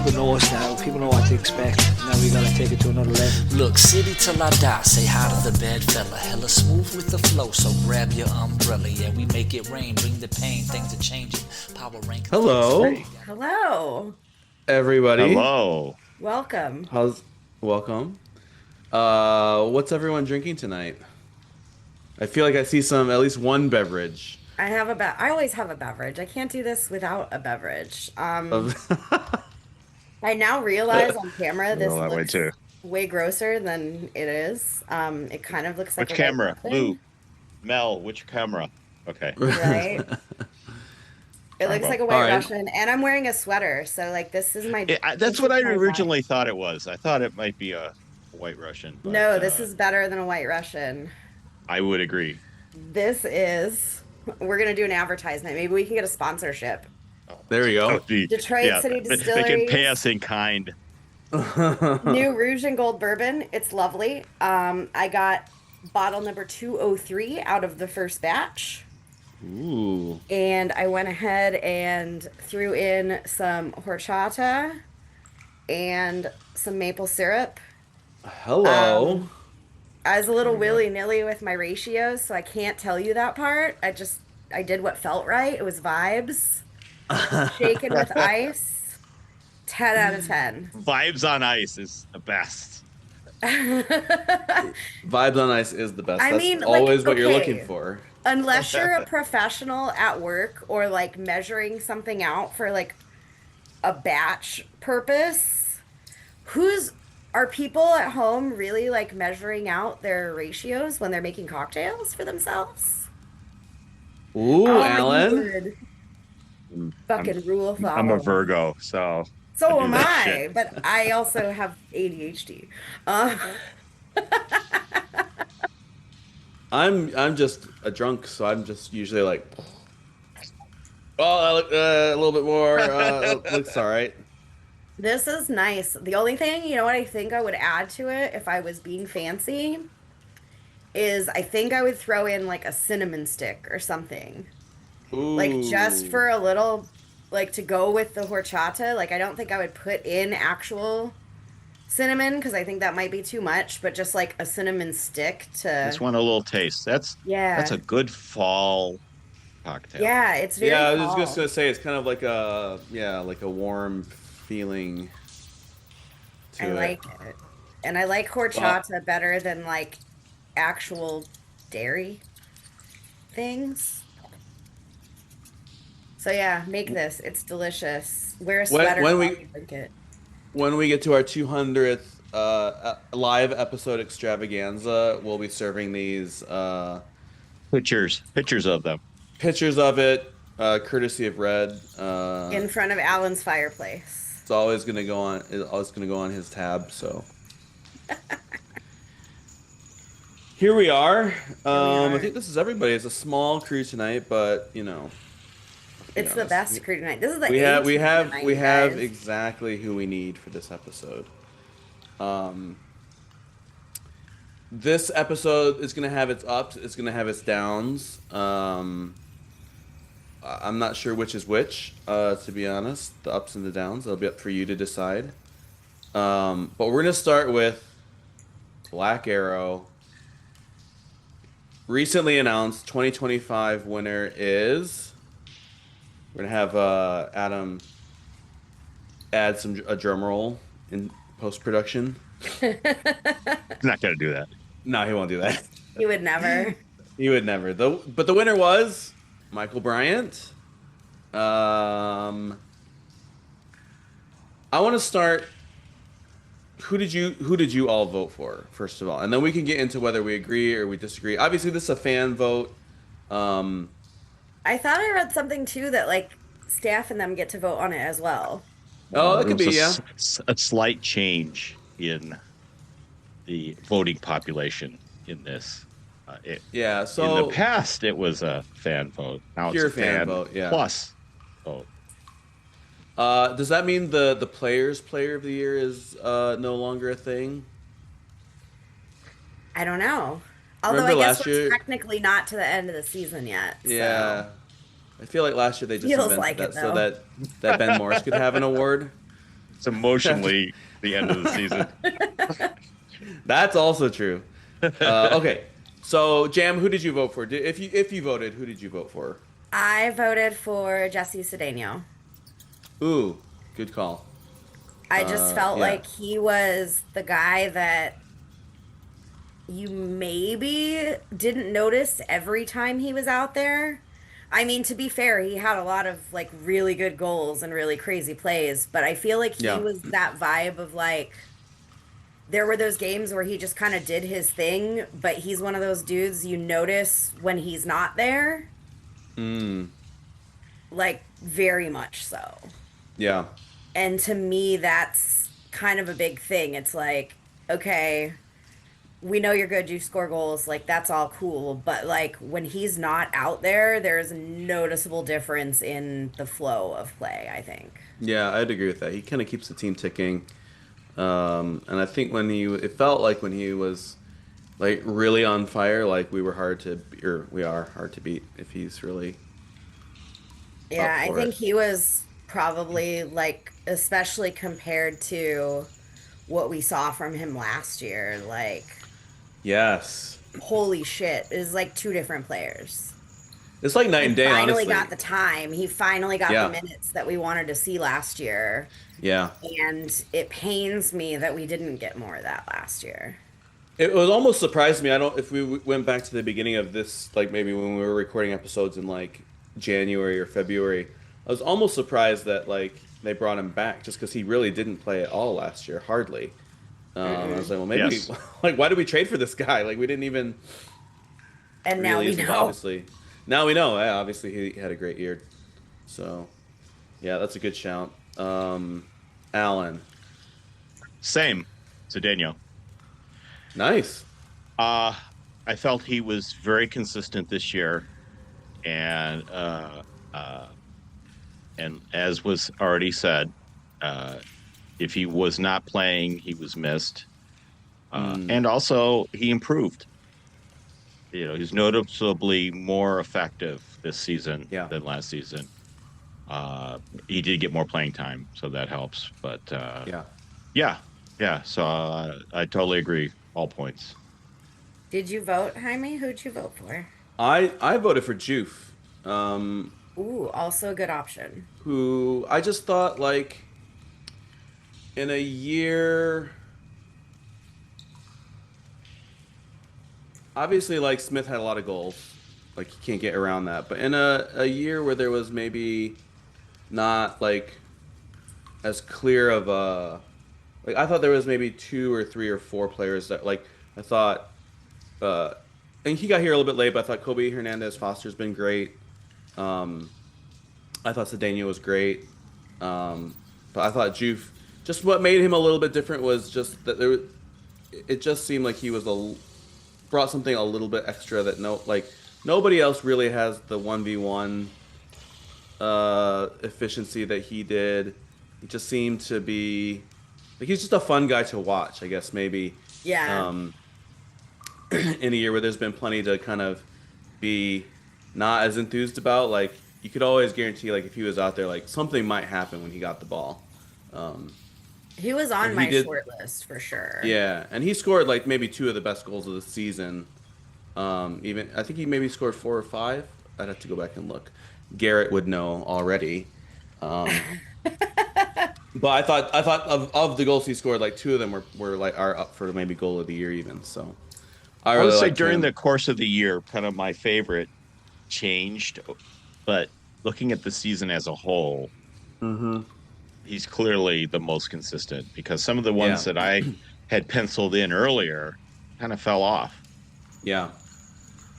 people know us now. People know what to expect. Now we gotta take it to another level. Look, city till I die, say hi to the bad fella. Hella smooth with the flow, so grab your umbrella. Yeah, we make it rain, bring the pain, things are changing. Power rank. Hello, Hello. everybody. Hello. Welcome. Welcome? What's everyone drinking tonight? I feel like I see at least one beverage. I always have a beverage. I can't do this without a beverage. Of I now realize on camera this Roll that way looks too. way grosser than it is. It kind of looks like Which a white camera? muffin, Lou. Mel, which camera? Okay. right? It looks like a white All right. Russian, and I'm wearing a sweater, so like this is my. That's what I originally thought it was. I thought it might be a White Russian. But, No, this is better than a white Russian. I would agree. This is. We're gonna do an advertisement. Maybe we can get a sponsorship. There we go. Detroit City They can Distilleries. pay us in kind. New Rouge and Gold Bourbon. It's lovely. I got bottle number 203 out of the first batch. Ooh. And I went ahead and threw in some horchata and some maple syrup. Hello. I was a little willy-nilly with my ratios, so I can't tell you that part. I did what felt right. It was vibes. Shaken with ice. 10 out of 10. Vibes on ice is the best. Vibes on ice is the best. I That's mean, always like, what you're okay. looking for. Unless you're a professional at work or like measuring something out for like a batch purpose, are people at home really like measuring out their ratios when they're making cocktails for themselves? Ooh, Oh, Alan. good. Fucking rule of I'm a thumb. Virgo, so So do am that I, shit. but I also have ADHD. I'm just a drunk, so I'm just usually like, oh, I look a little bit more. Looks all right. This is nice. The only thing, you know what I think I would add to it if I was being fancy is I think I would throw in like a cinnamon stick or something. Ooh. Like just for a little, like to go with the horchata. Like I don't think I would put in actual cinnamon because I think that might be too much, but just like a cinnamon stick to. just want a little taste. That's a good fall cocktail. Yeah, it's very Yeah, I was fall. just gonna say it's kind of like a warm feeling to I it. like it. And I like horchata better than like actual dairy things. So yeah, make this. It's delicious. Wear a sweater when while we- you drink it. When we get to our 200th live episode extravaganza, we'll be serving these Pictures of them. pictures of it, courtesy of Red. In front of Alan's fireplace. It's always gonna go on. It's always gonna go on his tab. So here we are. I think this is everybody. It's a small crew tonight, but you know, It's the best crew tonight. This is the we have A team tonight, guys. exactly who we need for this episode. This episode is gonna have its ups. It's gonna have its downs. I'm not sure which is which, to be honest. The ups and the downs. That'll be up for you to decide. But we're gonna start with Black Arrow. Recently announced 2025 winner is. We're gonna have Adam add a drum roll in post production. He's not gonna do that. No, he won't do that. He would never. He would never. But the winner was Michael Bryant. I want to start. Who did you all vote for, first of all, and then we can get into whether we agree or we disagree. Obviously, this is a fan vote. I thought I read something too that like staff and them get to vote on it as well. Oh, it could be, There's yeah. a slight change in the voting population in this. Yeah. In So the past, it was a fan vote. Now Pure it's a fan fan vote, yeah. plus vote. does that mean the players' player of the year is no longer a thing? I don't know. Although Remember I guess last we're year- technically not to the end of the season yet. So. Yeah. I feel like last year they just Feels invented like that it, so though. that Ben Morris could have an award. It's emotionally the end of the season. That's also true. Okay, so Jam, who did you vote for? If you voted, who did you vote for? I voted for Jesse Cedeno. Ooh, good call. I just felt Yeah. like he was the guy that you maybe didn't notice every time he was out there. I mean, to be fair, he had a lot of like really good goals and really crazy plays, but I feel like he Yeah. was that vibe of like there were those games where he just kind of did his thing, but he's one of those dudes you notice when he's not there, Mm, like very much so. yeah. And to me, that's kind of a big thing. It's like, okay, we know you're good, you score goals, like that's all cool, but like when he's not out there, there's a noticeable difference in the flow of play, I think. Yeah, I'd agree with that. He kind of keeps the team ticking. And I think it felt like when he was like really on fire, like we are hard to beat if he's really Yeah, up I for think it. he was probably like, especially compared to what we saw from him last year, like, Yes. holy shit, is like two different players. It's like night He and day, finally honestly. got the time. He finally got the Yeah. minutes that we wanted to see last year. Yeah. And it pains me that we didn't get more of that last year. It was almost surprised me. I don't if we went back to the beginning of this, like maybe when we were recording episodes in like January or February, I was almost surprised that like they brought him back just because he really didn't play at all last year, hardly. I was like, well, maybe Yes. like why did we trade for this guy? Like we didn't even And now really we use him. know. Obviously, now we know. Yeah, obviously, he had a great year. So, yeah, that's a good shout. Alan, Same. Cedeno. nice. I felt he was very consistent this year, and uh, and as was already said, uh, if he was not playing, he was missed, and also he improved. You know, he's noticeably more effective this season Yeah, than last season. He did get more playing time, so that helps. But yeah. yeah, yeah. So I totally agree. All points. Did you vote, Jaime? Who'd you vote for? I voted for Juve, Ooh, also a good option. who I just thought like in a year. Obviously, like Smith had a lot of goals, like you can't get around that. But in a year where there was maybe not like as clear of a like I thought there was maybe two or three or four players that like I thought uh and he got here a little bit late, but I thought Kobe Hernandez Foster's been great. Um I thought Cedeno was great. But I thought Juve just what made him a little bit different was just that it just seemed like he was brought something a little bit extra that nobody else really has the 1v1 efficiency that he did. He just seemed to be like he's just a fun guy to watch, I guess maybe. Yeah. Um, in a year where there's been plenty to kind of be not as enthused about, like you could always guarantee like if he was out there, like something might happen when he got the ball. Um, He was on and he my did, short list for sure. yeah, and he scored like maybe two of the best goals of the season. Even I think he maybe scored four or five. I'd have to go back and look. Garrett would know already. Um, but I thought of the goals he scored, like two of them were like are up for maybe goal of the year even. So I I would really say liked during him. the course of the year, kind of my favorite changed, but looking at the season as a whole, Mm-hmm. he's clearly the most consistent because some of the Yeah, ones that I had penciled in earlier kind of fell off. yeah,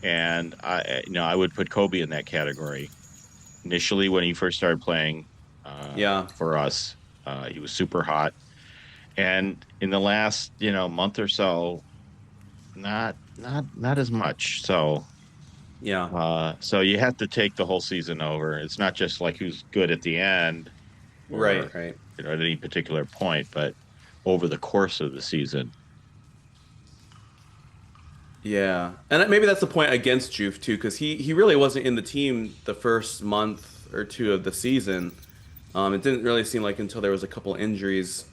And I would put Kobe in that category. Initially, when he first started playing yeah, for us, he was super hot. And in the last, month or so, not as much. yeah. So you have to take the whole season over. It's not just like who's good at the end or Right, right. at any particular point, but over the course of the season. Yeah, and maybe that's the point against Juve too, because he really wasn't in the team the first month or two of the season. It didn't really seem like until there was a couple injuries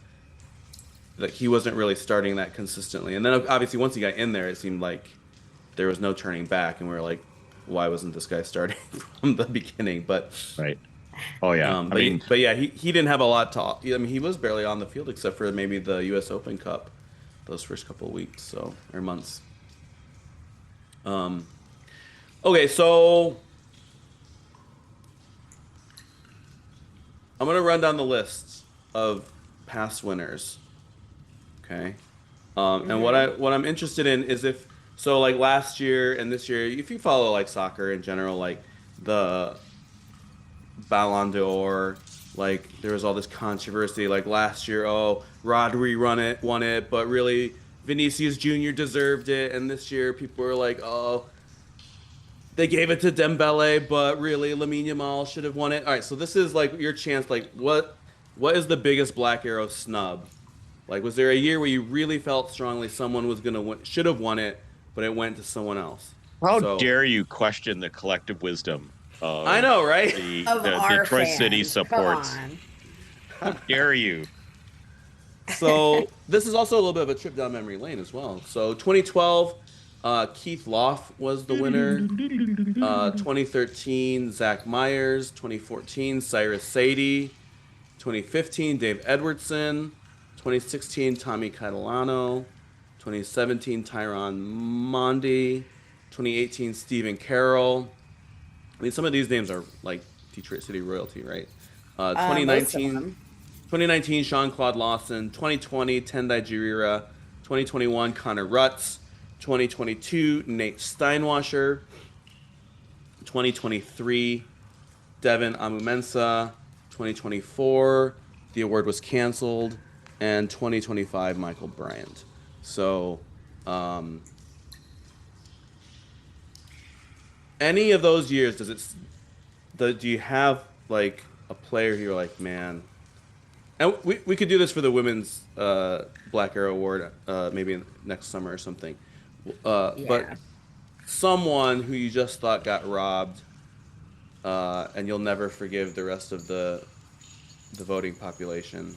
that he wasn't really starting that consistently. And then obviously once he got in there, it seemed like there was no turning back, and we were like, why wasn't this guy starting from the beginning? But Right. Oh yeah. but yeah, he didn't have a lot to. I mean, he was barely on the field except for maybe the U.S. Open Cup, those first couple of weeks, or months. Okay, so I'm gonna run down the list of past winners. Okay, and what I'm interested in is if so, like last year and this year, if you follow like soccer in general, like the Ballon d'Or, like there was all this controversy. Like last year, oh, Rodri won it, but really Vinicius Jr. deserved it, and this year people were like, oh, they gave it to Dembele, but really Lamine Yamal should have won it. All right, so this is like your chance. Like, what is the biggest Black Arrow snub? Like, was there a year where you really felt strongly someone was gonna should have won it, but it went to someone else? How dare you question the collective wisdom of I know, right? the our Detroit fans. City Come supports? on. How dare you? So this is also a little bit of a trip down memory lane as well. So 2012, Keith Loff was the winner. 2013, Zach Myers. 2014, Cyrus Sadie. 2015, Dave Edwardson. 2016, Tommy Catalano. 2017, Tyron Mondi. 2018, Stephen Carroll. I mean, some of these names are like Detroit City royalty, right? 2019, Sean-Claude Lawson. 2020, Tendai Jirira. 2021, Connor Rutz. 2022, Nate Steinwasher. 2023, Devin Amumensa. 2024, the award was canceled. And 2025, Michael Bryant. So, any of those years, do you have like a player who you're like, man, and we could do this for the women's Black Arrow Award maybe next summer or something, but someone who you just thought got robbed, and you'll never forgive the rest of the voting population.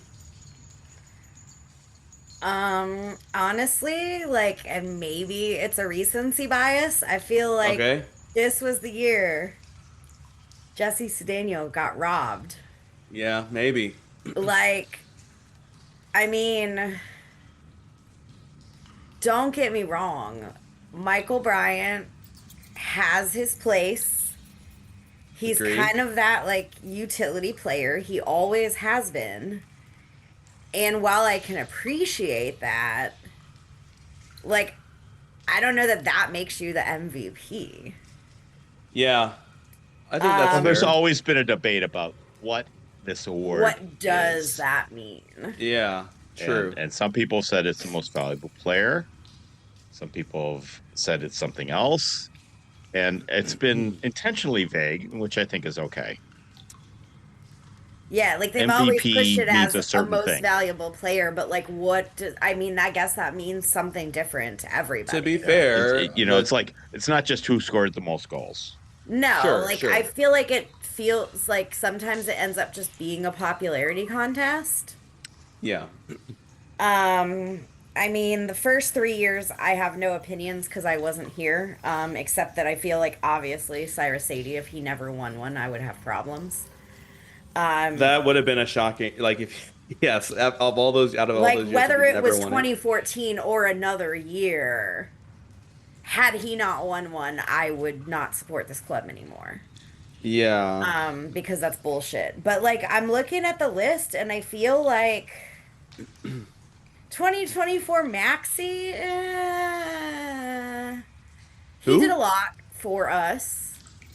Honestly, like, and maybe it's a recency bias. I feel like this was the year Jesse Cedeno got robbed. Yeah, maybe. Like, I mean, don't get me wrong. Michael Bryant has his place. He's Agreed. kind of that, like, utility player. He always has been. And while I can appreciate that, like, I don't know that makes you the MVP. Yeah, I think that's fair. There's always been a debate about what this award What does is. that mean? Yeah, true. And some people said it's the most valuable player. Some people have said it's something else. And it's been intentionally vague, which I think is okay. Yeah, like they've MVP always pushed it means as a a certain most thing. valuable player, but like I mean, I guess that means something different to everybody. To be fair, It's like, it's not just who scored the most goals. No, Sure. I feel like it feels like sometimes it ends up just being a popularity contest. yeah. I mean, the first 3 years I have no opinions because I wasn't here, except that I feel like obviously Cyrus Sadie, if he never won one, I would have problems. That would have been a shocking, like if yes, out of all those years, Whether if he it was never won 2014 or another year, had he not won one, I would not support this club anymore. Yeah. Because that's bullshit. But like, I'm looking at the list and I feel like 2024 Maxi, he Who? did a lot for us.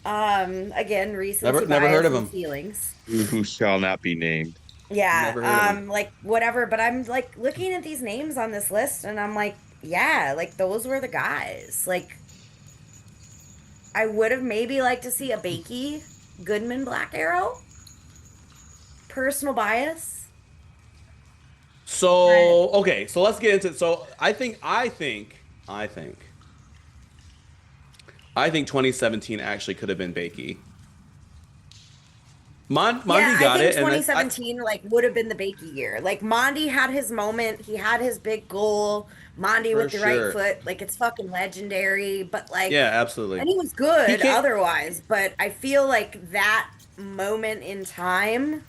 Again, recency Never heard of bias and him. feelings. Who shall not be named. Yeah, Never heard of him. like whatever, but I'm like looking at these names on this list and I'm like, yeah, like those were the guys. Like I would have maybe liked to see a Bakey Goodman Black Arrow. Personal bias. So okay, so let's get into it. So I think 2017 actually could have been Bakey. Mondi Yeah, I got think it, and 2017 like would have been the Bakey year. Like Mondi had his moment. He had his big goal. Mondi for with the right sure. foot, like it's fucking legendary. But like, Yeah, absolutely. and he was He good can't. otherwise. But I feel like that moment in time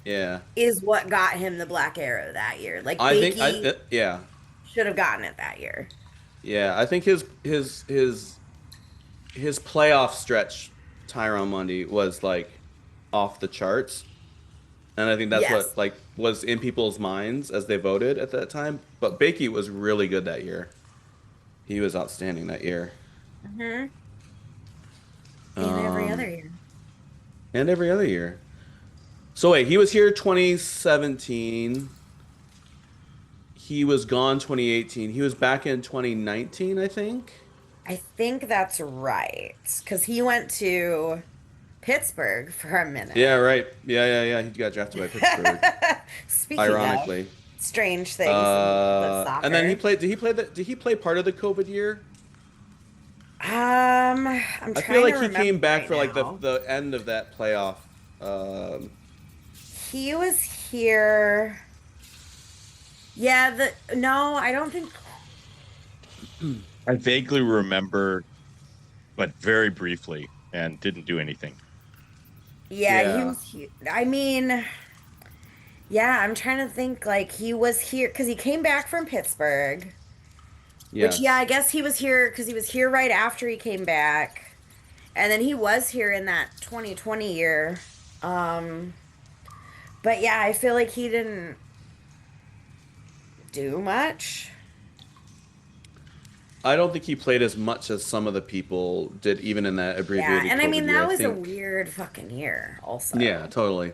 Yeah, is what got him the Black Arrow that year. Like I think Bakey yeah, should have gotten it that year. yeah. I think his playoff stretch, Tyron Mundy was like off the charts, and I think that's Yes. what like was in people's minds as they voted at that time. But Bakey was really good that year. He was outstanding that year. Hmm. And every other Um, year. and every other year. So wait, he was here 2017. He was gone 2018. He was back in 2019, I think. I think that's right. Because he went to Pittsburgh for a Yeah, minute. right. Yeah. He got drafted by Pittsburgh, Speaking of ironically. strange things with And then he soccer. played. Did he play part of the COVID year? I'm I feel trying like to he remember came back right for like now. the end of that playoff. Um, He was here. Yeah, the no, I don't think. I vaguely remember, but very briefly, and didn't do anything. Yeah, he yeah, was here. I mean, yeah, I'm trying to think. Like he was here because he came back from Pittsburgh. Which, yeah, yes. I guess he was here because he was here right after he came back. And then he was here in that 2020 year. Um, but yeah, I feel like he didn't do much. I don't think he played as much as some of the people did, even in that Yeah, abbreviated and I COVID mean, year. I that was a think. weird fucking year, Yeah, also. totally.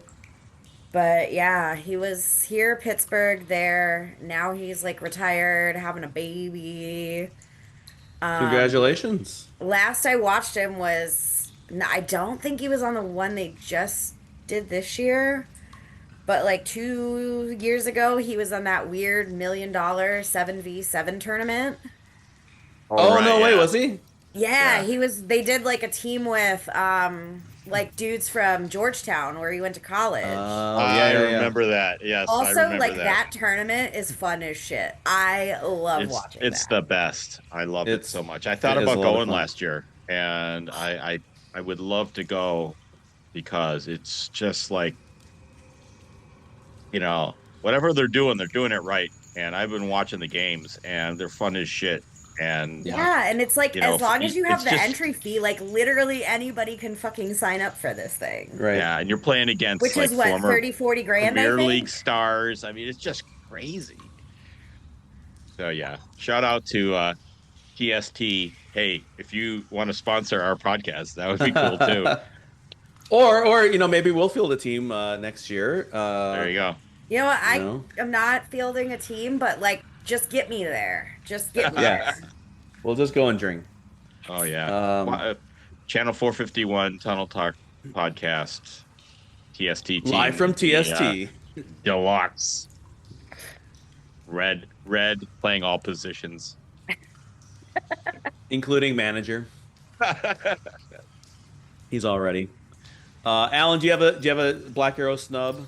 But yeah, he was here, Pittsburgh, there. Now he's like retired, having a baby. Um, Congratulations. Last I watched him was, I don't think he was on the one they just did this year. But like 2 years ago, he was on that weird $1 million 7v7 tournament. All Oh right, no, wait, yeah, was he? Yeah, yeah. he was. They did like a team with like dudes from Georgetown where he went to college. Oh I yeah. remember that. Yes, I Also, remember like that. that tournament is fun as shit. I love watching It's that. the best. I love it so It's much. I it thought is a about lot of going fun. last year, and I would love to go because it's just like, whatever they're doing it right. And I've been watching the games, and they're fun as shit. And Yeah. Yeah, and it's like as long as you have it's the just entry fee, like literally anybody can fucking sign up for this thing. Right. yeah, and you're playing against Which like is what, former 30, 40 grand, I Premier League think? stars. I mean, it's just crazy. So yeah, shout out to TST. Hey, if you want to sponsor our podcast, that would be cool too. or maybe we'll field a team next year. There you go. You know what? You I know, am not fielding a team, but like just get me there. Just get me yes, there. we'll just go and drink. Oh yeah. Um, Channel 451 Tunnel Talk podcast. TST team. live from TST, Deluxe. Red playing all positions. including manager. He's all ready. Alan, do you have a Black Arrow snub?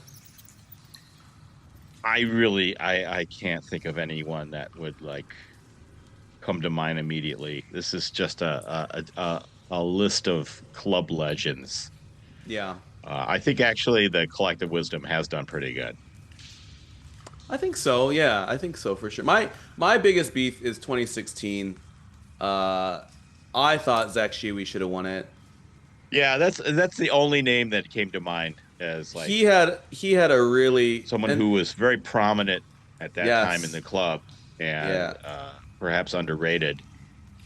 I can't think of anyone that would like come to mind immediately. This is just a list of club legends. Yeah, I think actually the collective wisdom has done pretty good. I think so. Yeah, I think so for sure. My biggest beef is 2016. I thought Zach Shewy should have won it. Yeah, that's the only name that came to mind as like He had a really someone and- who was very prominent at that Yes. time in the club and Yeah. perhaps underrated.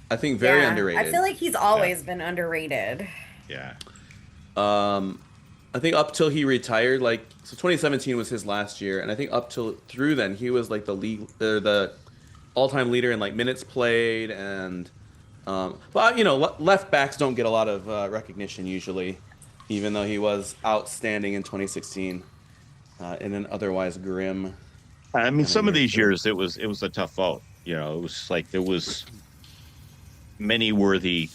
I think very Yeah, underrated. I feel like he's always been underrated. Yeah. I think up till he retired, like so 2017 was his last year, and I think up till through then he was like the all-time leader in like minutes played and but left backs don't get a lot of recognition usually, even though he was outstanding in 2016 in an otherwise grim. I mean, some of year these too. years it was a tough vote. It was like there was many worthy,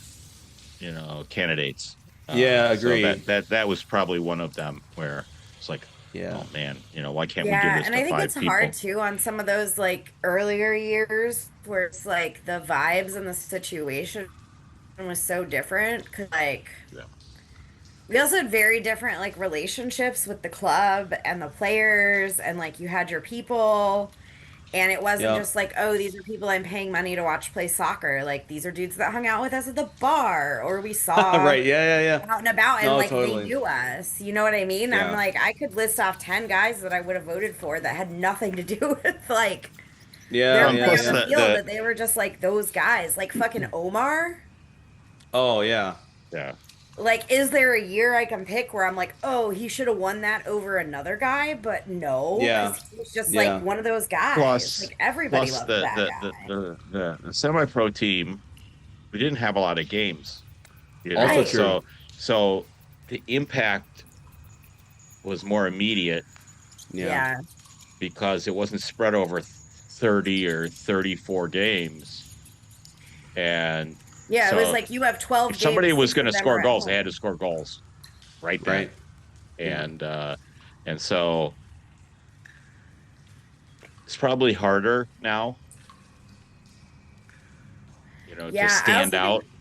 candidates. Yeah, So agreed. that was probably one of them where it's like, Yeah. oh man, why can't we give Yeah, this and to I think five it's people? hard too on some of those like earlier years where it's like the vibes and the situation was so different because like Yeah. we also had very different like relationships with the club and the players and like you had your people and it wasn't Yeah. just like, oh, these are people I'm paying money to watch play soccer. Like these are dudes that hung out with us at the bar or we saw Right. Yeah. Yeah. Yeah. out and about and No, like they totally. knew us. You know what I mean? I'm Yeah. like, I could list off 10 guys that I would have voted for that had nothing to do with like Yeah. their Well, play Yeah. on plus the Yeah. field, that they were just like those guys. Like fucking Omar. Oh yeah. yeah. Like, is there a year I can pick where I'm like, oh, he should have won that over another guy? But no, Yeah. because he was just like Yeah. one of those guys. Plus Like everybody plus loved that guy. the semi-pro team, we didn't have a lot of games. Also Right. true. So the impact was more immediate Yeah. because it wasn't spread over 30 or 34 games. And Yeah, it was so like you have 12 if somebody games, was 6 going to of them score are at goals, they had home. to score goals right then. Right. And so it's probably harder now, Yeah, to I stand also out. think,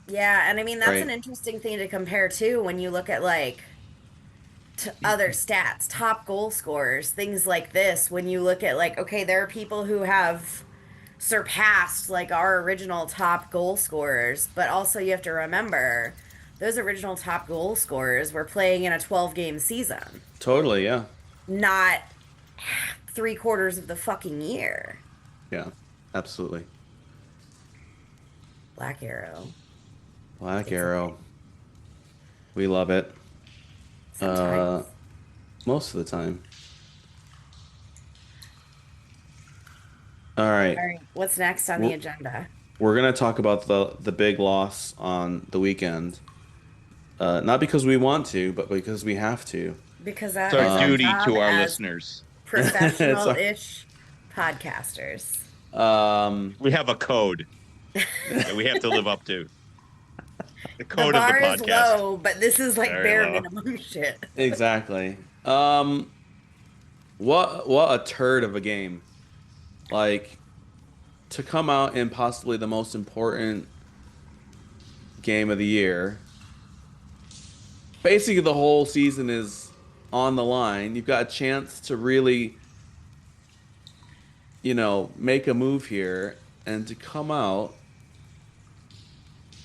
yeah, and I mean that's Right. an interesting thing to compare too when you look at like other stats, top goal scorers, things like this. When you look at like, okay, there are people who have surpassed like our original top goal scorers, but also you have to remember those original top goal scorers were playing in a 12 game season, Totally. Yeah. not 3/4 of the fucking year. Yeah. Absolutely. Black Arrow. Black It's Arrow. We love it. Sometimes. Most of the time. All right. All right, what's next on the agenda? We're gonna talk about the big loss on the weekend. Not because we want to, but because we have to. Because It's that is our our duty job to our as listeners. professional-ish podcasters. We have a code that we have to live up to. The The code of the bar is podcast. low, but this is like Very bare low. minimum shit. Exactly. What a turd of a game. Like, to come out in possibly the most important game of the year. Basically, the whole season is on the line. You've got a chance to really, make a move here, and to come out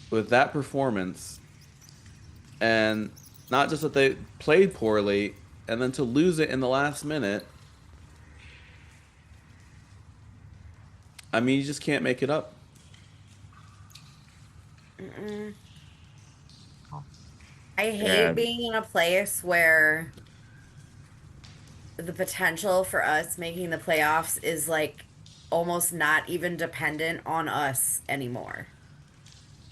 with that performance, and not just that they played poorly, and then to lose it in the last minute. I mean, you just can't make it up. I hate Yeah. being in a place where the potential for us making the playoffs is like almost not even dependent on us anymore.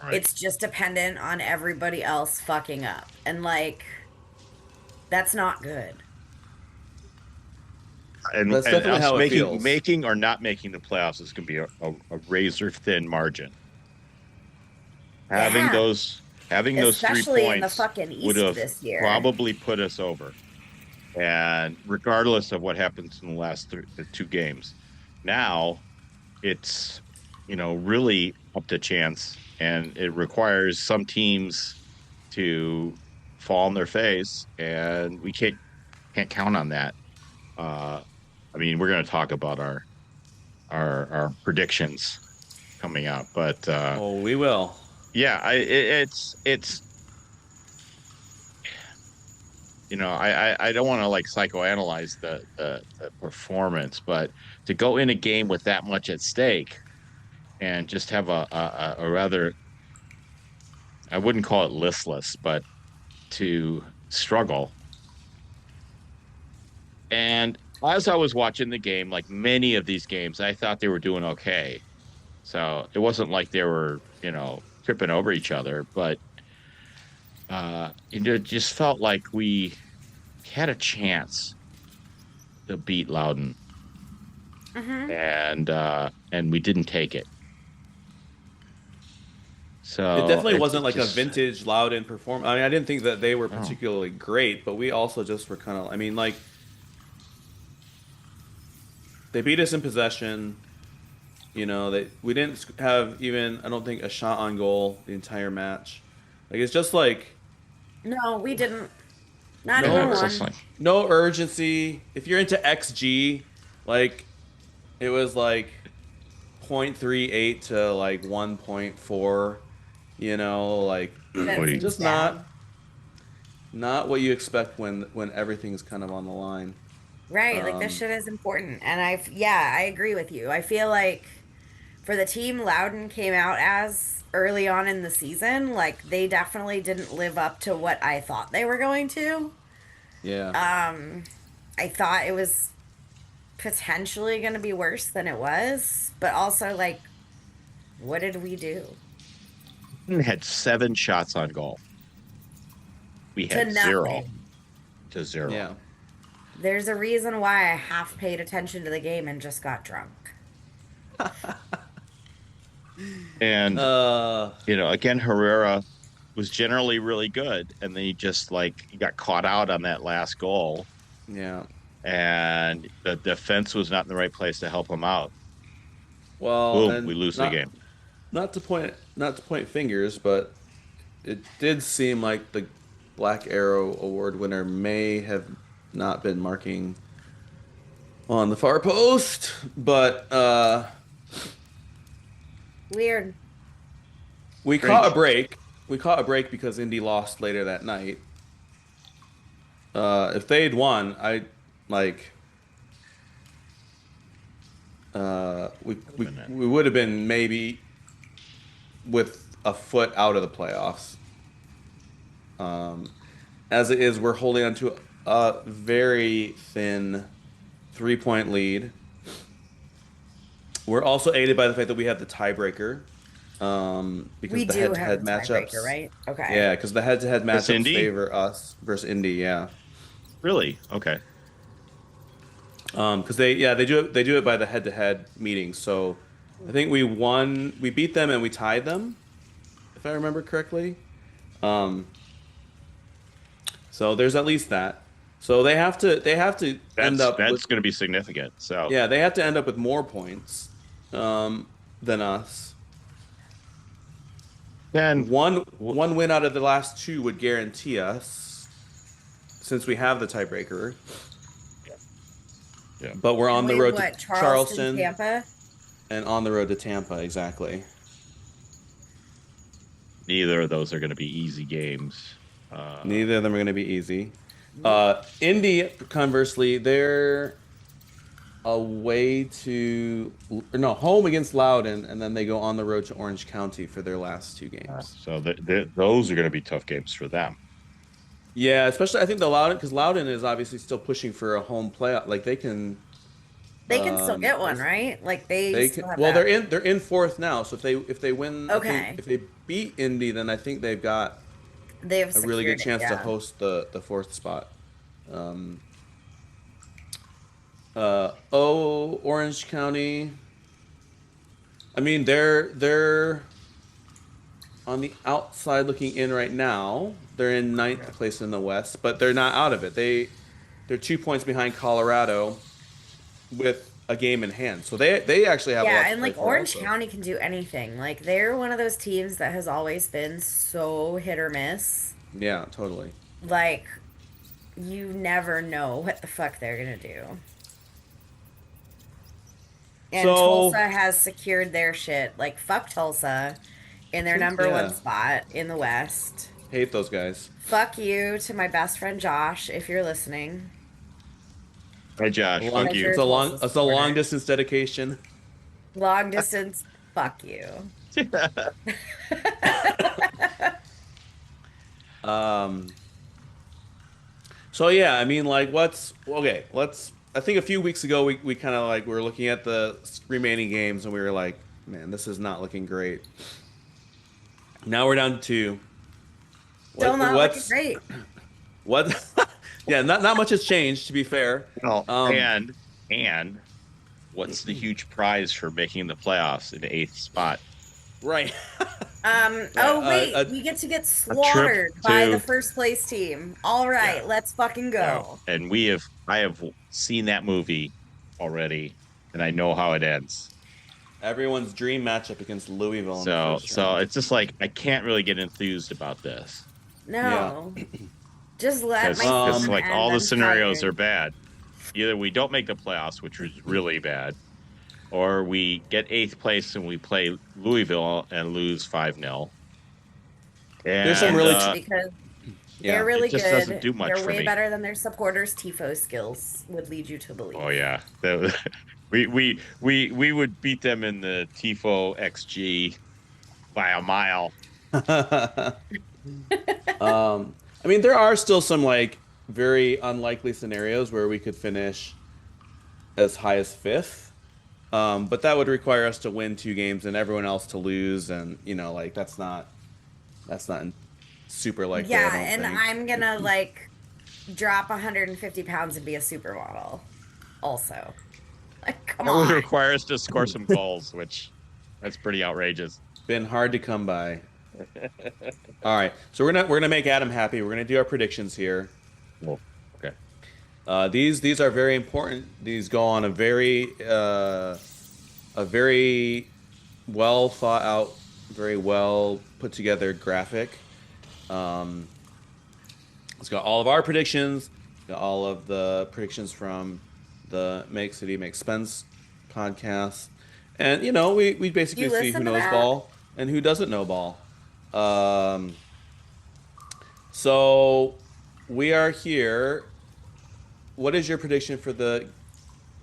Right. It's just dependent on everybody else fucking up. And like, that's not good. And, That's and definitely us how it making, feels. making or not making the playoffs is going to be a razor thin margin. Having Yeah. those 3 Especially in the points fucking East would have this year. probably put us over. And regardless of what happens in the last 2 games, now it's really up to chance, and it requires some teams to fall on their face, and we can't count on that. I mean, we're going to talk about our predictions coming up, but Oh, we will. yeah, it's I don't want to like psychoanalyze the performance, but to go in a game with that much at stake and just have a rather, I wouldn't call it listless, but to struggle. And as I was watching the game, like many of these games, I thought they were doing okay. So it wasn't like they were, tripping over each other, but it just felt like we had a chance to beat Loudon, and we didn't take it. So It definitely it wasn't like a just- vintage Loudon performance. I mean, I didn't think that they were particularly great, but we also just were kind of. I mean, like they beat us in possession. You know, we didn't have even. I don't think a shot on goal the entire match. Like it's just like No, we didn't. Not No, Yeah, even it's one. just like no urgency. If you're into XG, like it was like 0.38 to like 1.4. You know, like That What do you- seems just bad. not what you expect when everything's kind of on the line. Right, like this Um, shit is important. And I agree with you. I feel like for the team Loudon came out as early on in the season, like they definitely didn't live up to what I thought they were going to. yeah. I thought it was potentially going to be worse than it was, but also like what did we do? had 7 shots on goal. We To had 0 nothing. to 0. Yeah. There's a reason why I half paid attention to the game and just got drunk. And Uh, again, Herrera was generally really good, and then he just he got caught out on that last goal, yeah. and the defense was not in the right place to help him out. Well, Boom, and we lose not, the game. Not to point fingers, but it did seem like the Black Arrow Award winner may have not been marking on the far post, but Weird. we Strange. caught a break. We caught a break because Indy lost later that night. If they'd won, I like. We would have been maybe with a foot out of the playoffs. As it is, we're holding on to a very thin 3-point lead. We're also aided by the fact that we have the tiebreaker. Because We the do head-to-head have a matchups, tiebreaker, right? Okay. Yeah, because the head-to-head Versus matchups Indy? favor us versus Indy. Yeah, Really? Okay. because they do it by the head-to-head meetings. So I think we beat them and we tied them, if I remember correctly. So there's at least that. So they have to end up That's with, going to be significant. So yeah, they have to end up with more points than us. then One win out of the last 2 would guarantee us, since we have the tiebreaker. Yeah. But we're on the Wait, road what, to Charleston, Tampa? and on the road to Tampa, exactly. neither of those are going to be easy games. Neither of them are going to be easy. Indy, conversely, they're away to home against Loudoun, and then they go on the road to Orange County for their last 2 games. So those are going to be tough games for them. Yeah, especially I think because Loudoun is obviously still pushing for a home playoff. Like they can Still get one, right? Like they can. still have Well, that. they're in 4th now. So if they win, Okay. if they beat Indy, then I think they've got They have a really good secured chance it, to yeah. host the 4th spot. Orange County. I mean, they're on the outside looking in right now. They're in 9th place in the West, but they're not out of it. They're 2 points behind Colorado with a game in hand. So they actually have a lot Yeah, to and play like for Orange also. County can do anything. Like they're one of those teams that has always been so hit or miss. Yeah, totally. Like you never know what the fuck they're gonna do. And So- Tulsa has secured their shit. Like fuck Tulsa in their number Yeah. 1 spot in the West. Hate those guys. Fuck you to my best friend Josh if you're listening. Hey, Josh, Long- fuck you. It's Tulsa a long supporter. distance dedication. Long distance, fuck you. So yeah, I mean, like, I think a few weeks ago we kind of like we were looking at the remaining games and we were like, man, this is not looking great. Now we're down to 2. Still not looking great. What? Yeah, not much has changed, to be fair. Well, Um, and what's the huge prize for making the playoffs in the 8th spot? Right. Wait, we get to get slaughtered by the first place team. All right, let's fucking go. And I have seen that movie already, and I know how it ends. Everyone's dream matchup against Louisville. So it's just like I can't really get enthused about this. No, just let my because like all the scenarios are bad. Either we don't make the playoffs, which was really bad, or we get 8th place and we play Louisville and lose 5-0. There's some really because they're really just good. Doesn't do much they're for way me. better than their supporters' tifo skills would lead you to believe. Oh yeah, we would beat them in the tifo XG by a mile. I mean, there are still some like very unlikely scenarios where we could finish as high as 5th. But that would require us to win 2 games and everyone else to lose, and like that's not super likely. Yeah, I don't think. I'm gonna like drop 150 pounds and be a supermodel. Also, like, come on. That would require us to score some goals, which that's pretty outrageous. Been hard to come by. All right, so we're gonna make Adam happy. We're gonna do our predictions here. Well, okay. These are very important. These go on a very well thought out, very well put together graphic. It's got all of our predictions, got all of the predictions from the Make City Make Spence podcast, and we basically see who knows ball and who doesn't know ball. So we are here. What is your prediction for the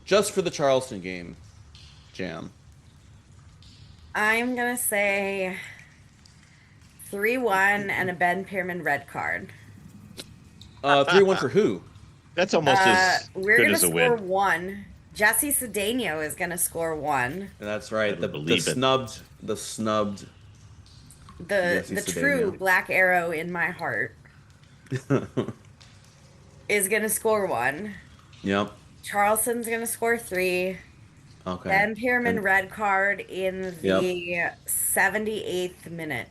Charleston game, Jam? I'm gonna say 3-1 and a Ben Pierman red card. 3-1 for who? That's almost as we're good gonna as a score win. 1. Jesse Cedeno is gonna score 1. And that's right. The snubbed. The true black arrow in my heart is gonna score 1. Yep. Charleston's gonna score 3. Okay. Ben Pierman red card in the 78th minute.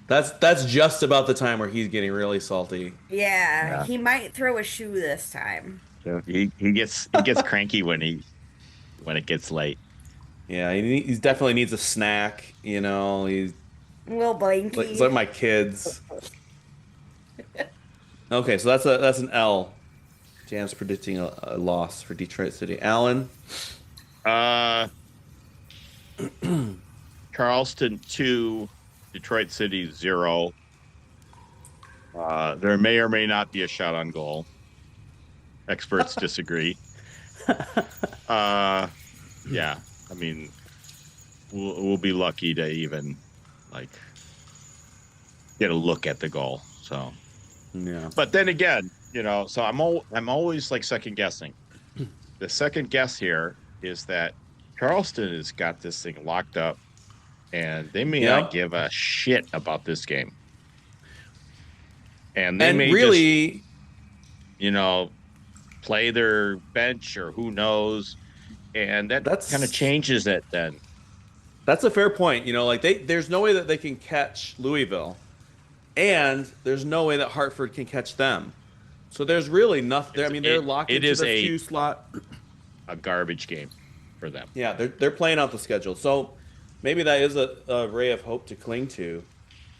That's just about the time where he's getting really salty. Yeah, he might throw a shoe this time. So he gets cranky when it gets late. Yeah, he definitely needs a snack. He's Little blanky. It's like my kids. Okay, so that's an L. Jam's predicting a loss for Detroit City. Alan? Charleston 2, Detroit City 0. There may or may not be a shot on goal. Experts disagree. Yeah, I mean, we'll be lucky to even get a look at the goal. So, yeah. But then again, so I'm always like second guessing. The second guess here is that Charleston has got this thing locked up, and they may not give a shit about this game. And they may really, just, play their bench or who knows, and that's kind of changes it then. That's a fair point. There's no way that they can catch Louisville, and there's no way that Hartford can catch them. So there's really nothing. I mean, they're locked into the 2 slot. A garbage game for them. Yeah, they're playing out the schedule. So maybe that is a ray of hope to cling to.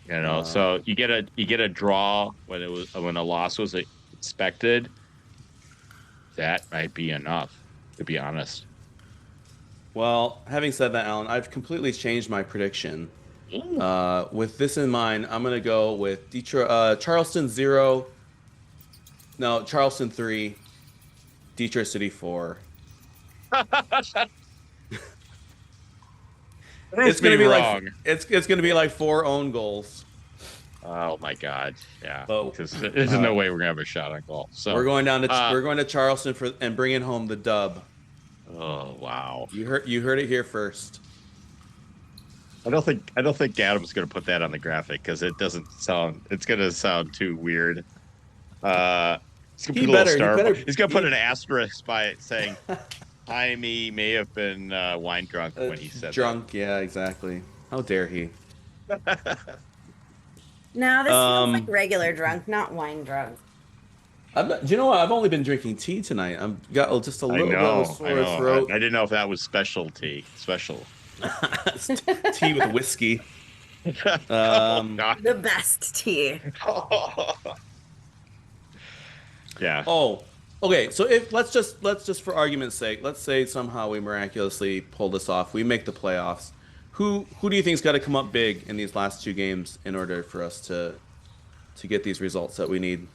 So you get a draw when a loss was expected. That might be enough, to be honest. Well, having said that, Alan, I've completely changed my prediction. With this in mind, I'm going to go with Charleston 0. No, Charleston 3. Detroit City 4. It's going to be wrong. It's going to be like 4 own goals. Oh my God! Yeah, but, because there's no way we're gonna have a shot on goal. So we're going to Charleston and bringing home the dub. Oh wow! You heard it here first. I don't think Adam's gonna put that on the graphic because it doesn't sound. It's gonna sound too weird. He's gonna put an asterisk by it saying, "Jaime may have been wine drunk when he said drunk." That. Yeah, exactly. How dare he? No, this feels like Um, regular drunk, not wine drunk. do you know what? I've only been drinking tea tonight. I've got just a I little bit of a know, I sore know. I throat. didn't know if that was specialty. Special. It's tea with whiskey. Oh Um, God. The best tea. Yeah. oh, okay. So if let's just for argument's sake, let's say somehow we miraculously pull this off. We make the playoffs. Who do you think's got to come up big in these last two games in order for us to get these results that we need?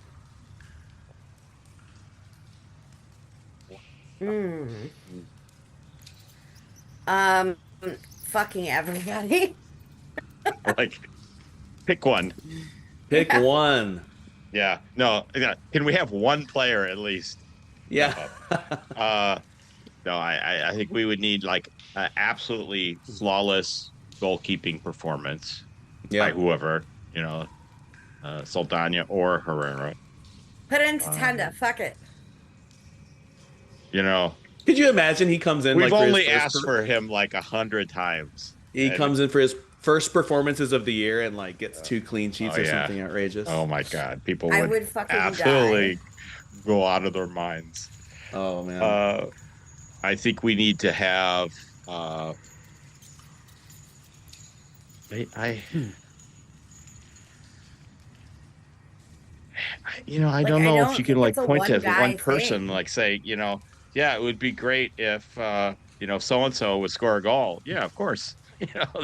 Um, fucking everybody. Like, pick one. Pick one. Yeah. No. Yeah. Can we have one player at least? Yeah. Uh, no. I think we would need like an absolutely flawless goalkeeping performance by Yeah. whoever, Saldana or Herrera. Put it into Tenda. Fuck it. You know, Could you imagine he comes in we've like for his only first asked for him like 100 times. he And- comes in for his first performances of the year and like gets 2 clean sheets Oh, or yeah. something outrageous. Oh my God, people I would, would fucking absolutely die. go out of their minds. Oh man. I think we need to have. I Like, don't I know don't if you can think like it's a point to one-guy one person, thing. like say, yeah, it would be great if so and so would score a goal. Yeah, of course.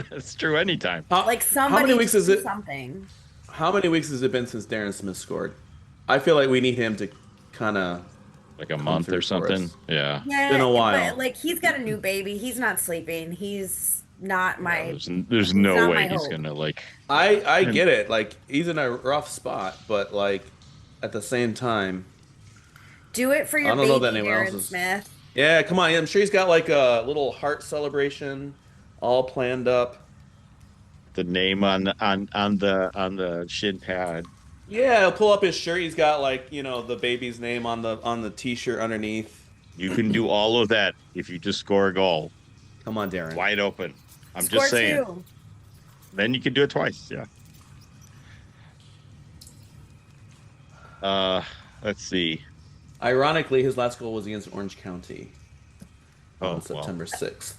That's true anytime. Like how many somebody weeks do is it? something. How many weeks has it been since Darren Smith scored? I feel like we need him to kind of. Like a come month through or for something. us. Yeah. Yeah, been a while. but like he's got a new baby. He's not sleeping. He's not my. There's he's no not way my he's hope. gonna like. I get it. Like he's in a rough spot, but like at the same time, Do it for your I don't know baby, that anyone else Aaron is. Smith. Yeah, come on. I'm sure he's got like a little heart celebration all planned up. The name on the shin pad. Yeah, he'll pull up his shirt. He's got like the baby's name on the t-shirt underneath. You can do all of that if you just score a goal. Come on, Darren. Wide open. I'm Score just saying. two. Then you can do it twice. Yeah. Let's see. Ironically, his last goal was against Orange County Oh, on September 6th.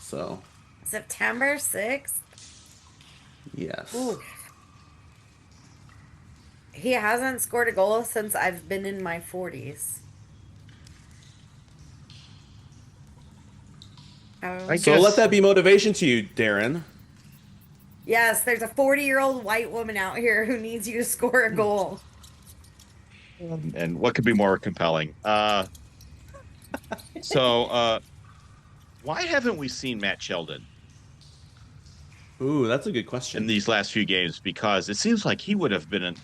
So, September 6th. yes. Ooh. He hasn't scored a goal since I've been in my 40s. I So guess- let that be motivation to you, Darren. Yes, there's a 40-year-old white woman out here who needs you to score a goal. And what could be more compelling? So, why haven't we seen Matt Sheldon Ooh, that's a good in question. these last few games? Because it seems like he would have been a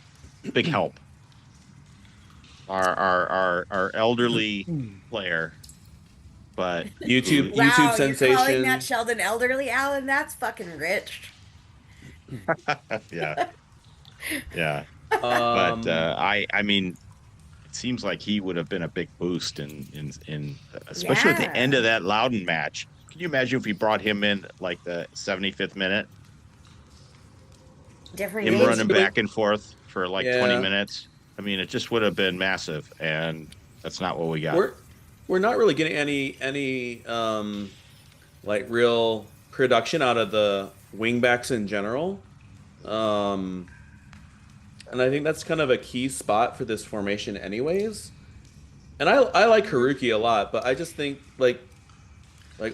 big help. Our elderly player, but YouTube Wow, you're calling sensation. Matt Sheldon elderly, Alan? That's fucking rich. yeah, yeah. Um, But I mean, it seems like he would have been a big boost in especially at the Yeah. end of that Loudon match. Can you imagine if we brought him in like the 75th minute, Different him age. running back and forth for like 20 Yeah. minutes? I mean, it just would have been massive, and that's not what we got. we're not really getting any like real production out of the wingbacks in general. And I think that's kind of a key spot for this formation anyways. And I like Haruki a lot, but I just think like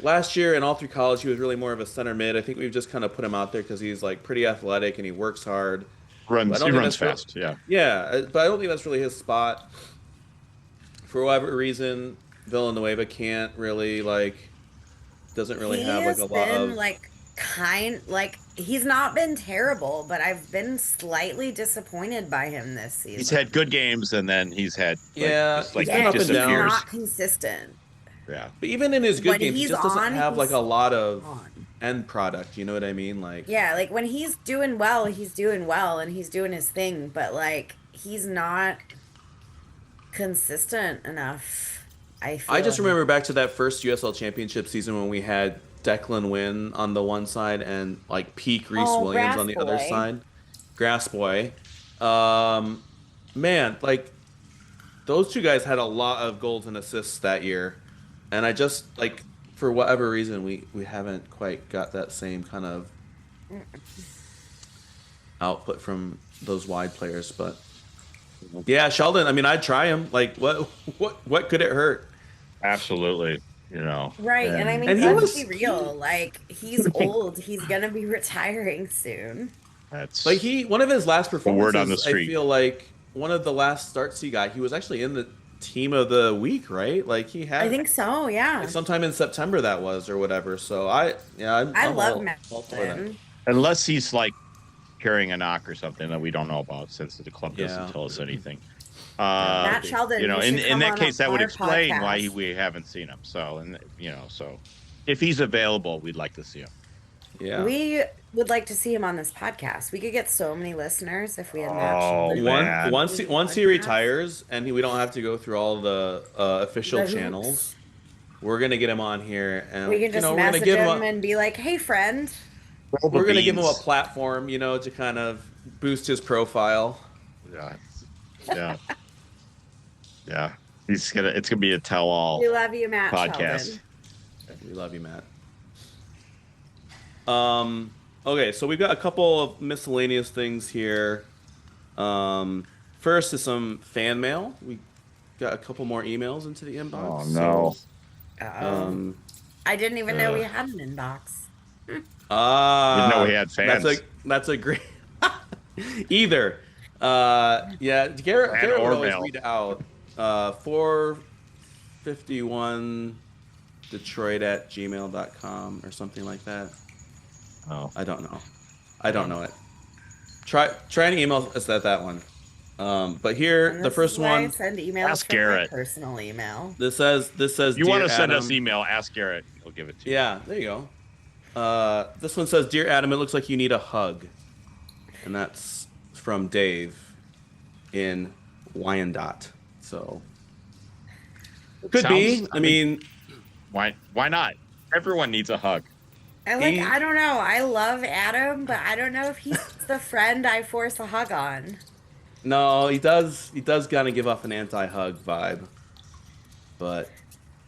last year and all through college he was really more of a center mid. I think we've just kind of put him out there because he's like pretty athletic and he works hard. I Runs, don't he think runs that's fast. Yeah. Yeah, but I don't think that's really his spot. For whatever reason, Villanueva can't really doesn't really He have has like a lot been of he's not been terrible, but I've been slightly disappointed by him this season. He's had good games, and then he's had He's like been yeah, up he and he's down. disappears. not consistent. Yeah. But even in his good When games, he he's just doesn't on, have like he's a lot of on. end product. You know what I mean? Like Yeah, like when he's doing well and he's doing his thing, but like he's not consistent enough. I I just feel. remember back to that first USL Championship season when we had Declan Wynn on the one side and like peak Reese Oh, Williams Grass on the other Boy. side. Grass Boy. Man, like those two guys had a lot of goals and assists that year, and I just like for whatever reason we haven't quite got that same kind of output from those wide players. But yeah, Sheldon. I mean, I'd try him. Like, what could it hurt? Absolutely. Right, and I mean, And he let's was- be real. Like, he's old. He's gonna be retiring soon. That's Like one of his last performances. word on the street. I feel like one of the last starts he got, he was actually in the team of the week, right? Like he had. I think so. Yeah. Sometime in September that was or whatever. So I'm I love all for that. Madison. unless he's like carrying a knock or something that we don't know about since the club doesn't Yeah. tell us anything. Matt Sheldon. You know, you should in come that on case, that would our explain podcast. why we haven't seen him. So, so if he's available, we'd like to see him. Yeah. We would like to see him on this podcast. We could get so many listeners if we had Matt Oh, Sheldon. man. Once he retires and we don't have to go through all the official The hoops. channels, we're gonna get him on here and We can just we're gonna message give him him and be like, "Hey, friend." we're gonna give him a platform, to kind of boost his profile. Yeah, yeah, yeah. It's gonna be a tell-all We love you, Matt podcast. Sheldon. We love you, Matt. Okay, so we've got a couple of miscellaneous things here. First is some fan mail. We got a couple more emails into the inbox. Oh no! So, I didn't even know we had an inbox. Didn't know we had fans. That's a great. Either. Yeah, Garrett would or always mail. read out 451 detroit@gmail.com or something like that. Oh, I don't know it. Try and email us at that one. But here, And the this first is why I one. send emails Ask from my Garrett. personal email. This says. you want "Dear to send us Adam." email? Ask Garrett. He'll give it to you. Yeah, there you go. This one says, "Dear Adam, it looks like you need a hug," and that's from Dave in Wyandotte. So could be. I mean, Why not? Everyone needs a hug. And I don't know. I love Adam, but I don't know if he's the friend I force a hug on. no, he does. He does kind of give off an anti-hug vibe, but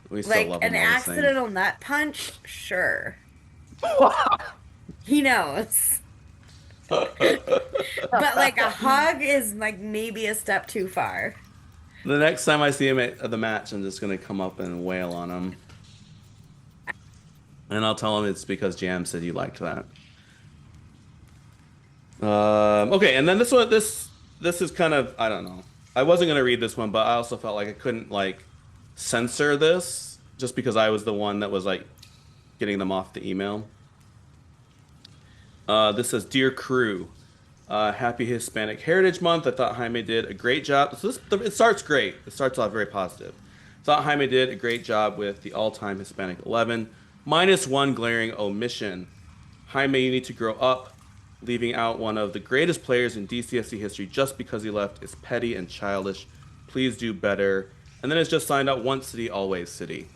we still Like love an him all the same. accidental nut punch, sure. He knows. But like a hug is like maybe a step too far. The next time I see him at the match, I'm just gonna come up and wail on him, and I'll tell him it's because Jam said you liked that. Okay, and then this one, this is kind of, I don't know. I wasn't gonna read this one, but I also felt like I couldn't like censor this just because I was the one that was like getting them off the email. This says, "Dear crew, happy Hispanic Heritage Month. I thought Jaime did a great job." So it starts great. It starts off very positive. Thought Jaime did a great job with the all-time Hispanic 11, minus one glaring omission. Jaime, you need to grow up. Leaving out one of the greatest players in DCSC history just because he left is petty and childish. Please do better. And then it's just signed out, "Once City, always City."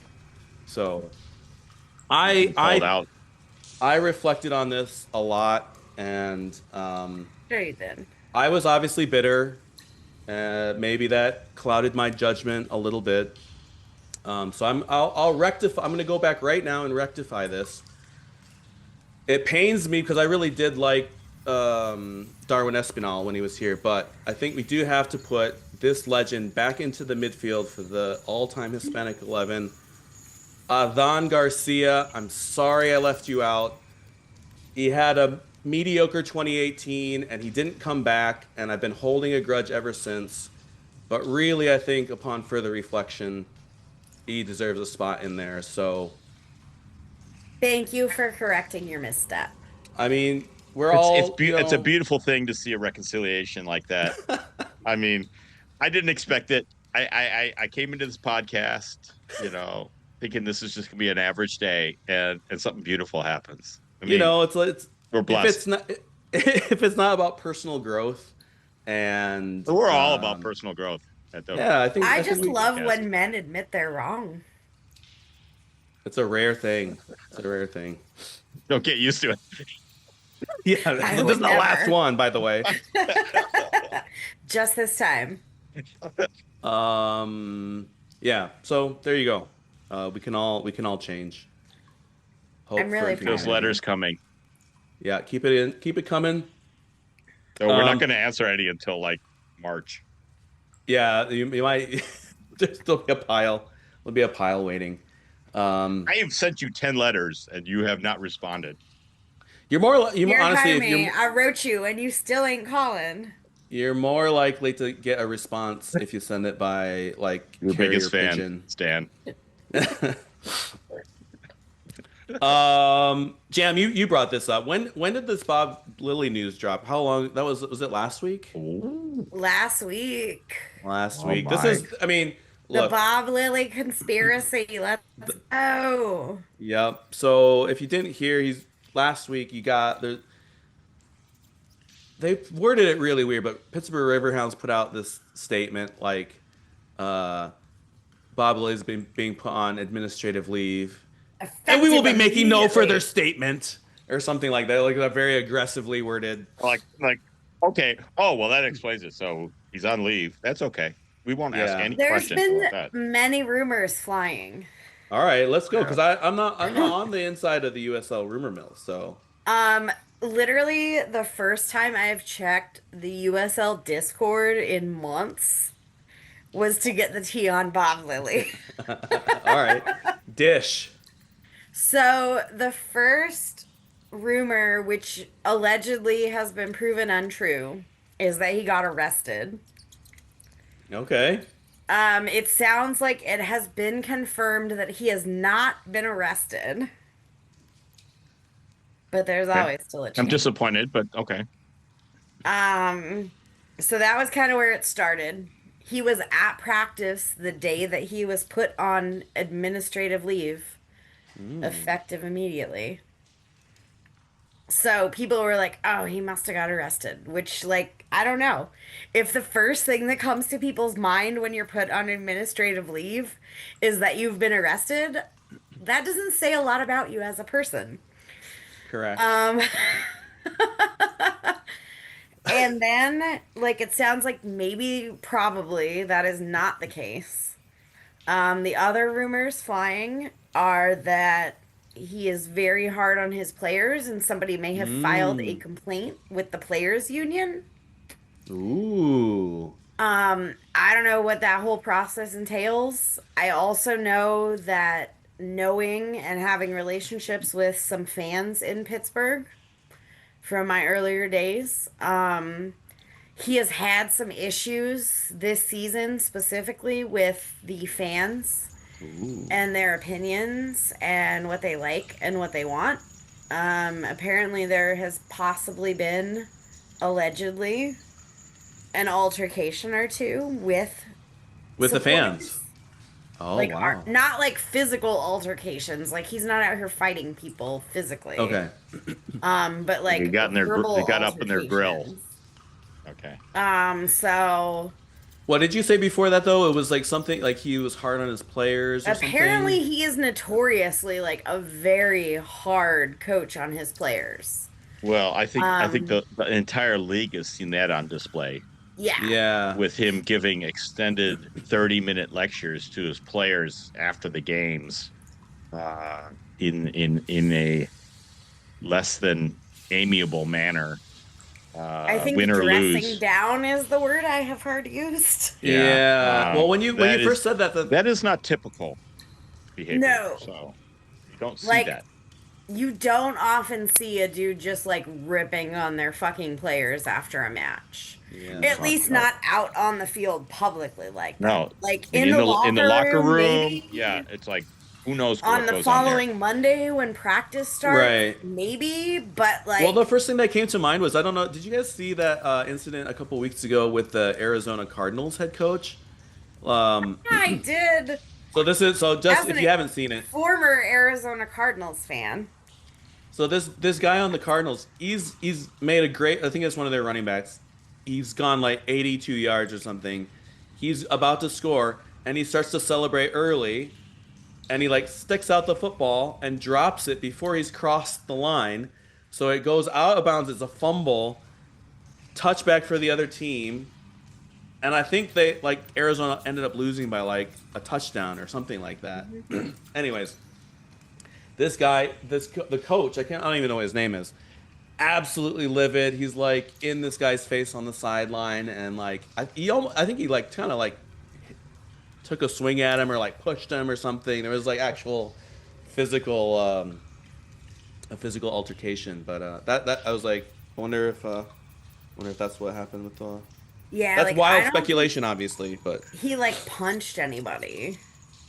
So Called out. I reflected on this a lot, and Sure you did. I was obviously bitter. Maybe that clouded my judgment a little bit. So I'll rectify. I'm going to go back right now and rectify this. It pains me because I really did like Darwin Espinal when he was here, but I think we do have to put this legend back into the midfield for the all-time Hispanic 11. Adán Garcia, I'm sorry I left you out. He had a mediocre 2018, and he didn't come back, and I've been holding a grudge ever since. But really, I think upon further reflection, he deserves a spot in there. So, Thank you for correcting your misstep. I mean, It's a beautiful thing to see a reconciliation like that. I mean, I didn't expect it. I came into this podcast, thinking this is just gonna be an average day, and something beautiful happens. I mean, it's we're blessed. if it's not about personal growth, and We're all about personal growth. Yeah, I I just think love podcast. when men admit they're wrong. It's a rare thing. It's a rare thing. Don't get used to it. Yeah, I this would is the last never. one, by the way. Just this time. Yeah. So there you go. We can all change. Hope I'm really for proud Those of humanity. letters coming. Yeah, keep it coming. So we're not Um, going to answer any until like March. Yeah, you might. There's still be a pile. There'll be a pile waiting. I have sent you 10 letters and you have not responded. You're more. Here, Honestly, if Jaime, I wrote you and you still ain't calling. you're more likely to get a response if you send it by like Your carrier biggest fan, pigeon. Stan. Jam, you brought this up. When did this Bob Lilly news drop? How long? That was it last week? Last week. Last Oh week. This my. is. I mean, The look. Bob Lilly conspiracy. Let's go. Yep. So if you didn't hear, he's last week. You got the. They worded it really weird, but Pittsburgh Riverhounds put out this statement like, Bob Lilly's been being put on administrative leave, and we will be Effective making no immediately. further statement or something like that, like a very aggressively worded. Like, okay. Oh, well, that explains it. So he's on leave. That's okay. We won't ask Yeah. any There's questions been about that. many rumors flying. All right, let's go because I'm not on the inside of the USL rumor mill. So Literally the first time I've checked the USL Discord in months was to get the tea on Bob Lilly. all right, dish. So the first rumor, which allegedly has been proven untrue, is that he got arrested. Okay. It sounds like it has been confirmed that he has not been arrested. But there's Okay. always still a chance. I'm disappointed, but okay. So that was kind of where it started. He was at practice the day that he was put on administrative leave, effective immediately. So people were like, "Oh, he must have got arrested," which, like, I don't know. If the first thing that comes to people's mind when you're put on administrative leave is that you've been arrested, that doesn't say a lot about you as a person. Correct. And then, like, it sounds like maybe, probably, that is not the case. The other rumors flying are that he is very hard on his players, and somebody may have filed a complaint with the players' union. Ooh. I don't know what that whole process entails. I also know that knowing and having relationships with some fans in Pittsburgh from my earlier days, he has had some issues this season specifically with the fans and their opinions and what they like and what they want. Apparently there has possibly been, allegedly, an altercation or two with With the supporters. fans. Oh, Like, wow. not like physical altercations. Like, he's not out here fighting people physically. Okay. But like They got in their verbal they got up in their grill. altercations. Okay. So What did you say before that though? It was like something like he was hard on his players or apparently something? he is notoriously like a very hard coach on his players. Well, I think the entire league has seen that on display Yeah. Yeah. with him giving extended 30-minute lectures to his players after the games, in a less than amiable manner. I think win or dressing lose. down is the word I have heard used. Yeah. Well, when you that first is- said that, that is not typical behavior. No. So you don't see Like, that. You don't often see a dude just like ripping on their fucking players after a match. Yeah. At least not out on the field publicly like that. No, Like in in the locker room, maybe. yeah, it's like who knows On what the goes following on Monday when practice starts, Right. maybe. But like, well, the first thing that came to mind was I don't know. Did you guys see that incident a couple weeks ago with the Arizona Cardinals head coach? I did. So this is just As if an you haven't seen it. Former Arizona Cardinals fan. So this guy on the Cardinals, he's made a great. I think it's one of their running backs. He's gone like 82 yards or something. He's about to score, and he starts to celebrate early, and he like sticks out the football and drops it before he's crossed the line. So it goes out of bounds. It's a fumble, touchback for the other team. And I think they like Arizona ended up losing by like a touchdown or something like that. Anyways, this guy, the coach, I don't even know what his name is. Absolutely livid. He's like in this guy's face on the sideline, and like I think he like kind of like took a swing at him or like pushed him or something. There was like actual physical a physical altercation. But that I was like, I wonder if that's what happened with the. Yeah, That's like, wild I don't speculation, obviously, but think he like punched anybody.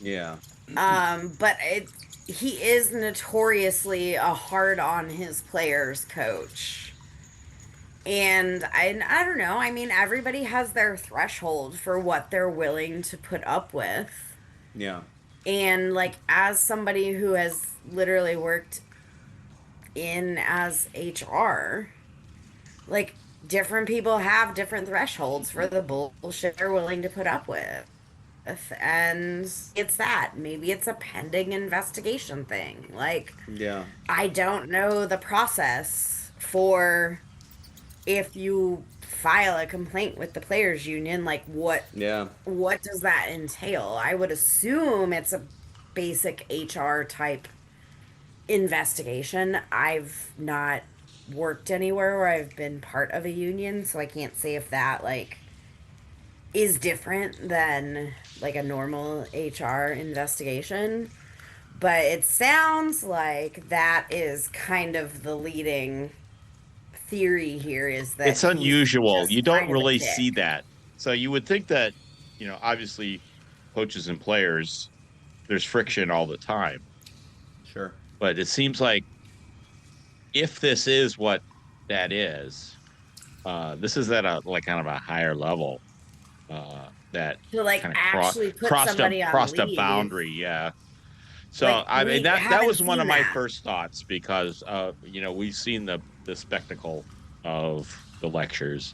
yeah, But he is notoriously a hard on his players coach. And I don't know. I mean, everybody has their threshold for what they're willing to put up with. yeah, And like as somebody who has literally worked in as HR, like different people have different thresholds for the bullshit they're willing to put up with. And it's that. Maybe it's a pending investigation thing. Like, yeah, I don't know the process for if you file a complaint with the players union, like yeah, what does that entail? I would assume it's a basic HR type investigation. I've not worked anywhere where I've been part of a union, so I can't say if that like is different than like a normal HR investigation. But it sounds like that is kind of the leading theory here, is that It's he's unusual. just You don't kind of a really dick. see that. So you would think that, obviously coaches and players, there's friction all the time. sure, But it seems like if this is what that is, this is at a like kind of a higher level. That To like kind of actually put somebody on crossed a leave. boundary, yeah. So Like, I mean we that haven't was one seen of my that. first thoughts because we've seen the spectacle of the lectures.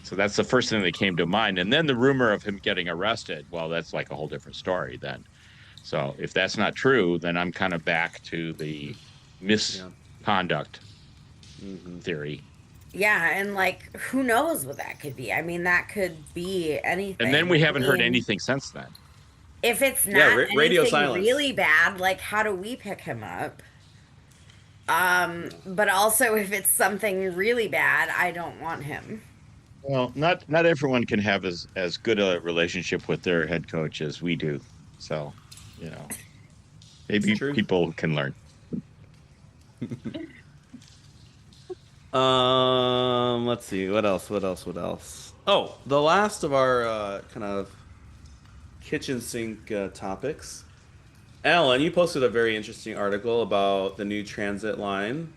So that's the first thing that came to mind. And then the rumor of him getting arrested, well, that's like a whole different story then. So if that's not true, then I'm kind of back to the misconduct theory. Yeah, and like who knows what that could be? I mean, that could be anything. And then we haven't I heard mean, anything since then. if it's Yeah, not radio anything silence. really bad, like how do we pick him up? But also if it's something really bad, I don't want him. Well, not everyone can have as good a relationship with their head coach as we do. So, maybe It's true. people can learn. Let's see. What else? Oh, the last of our kind of kitchen sink topics. Alan, you posted a very interesting article about the new transit line.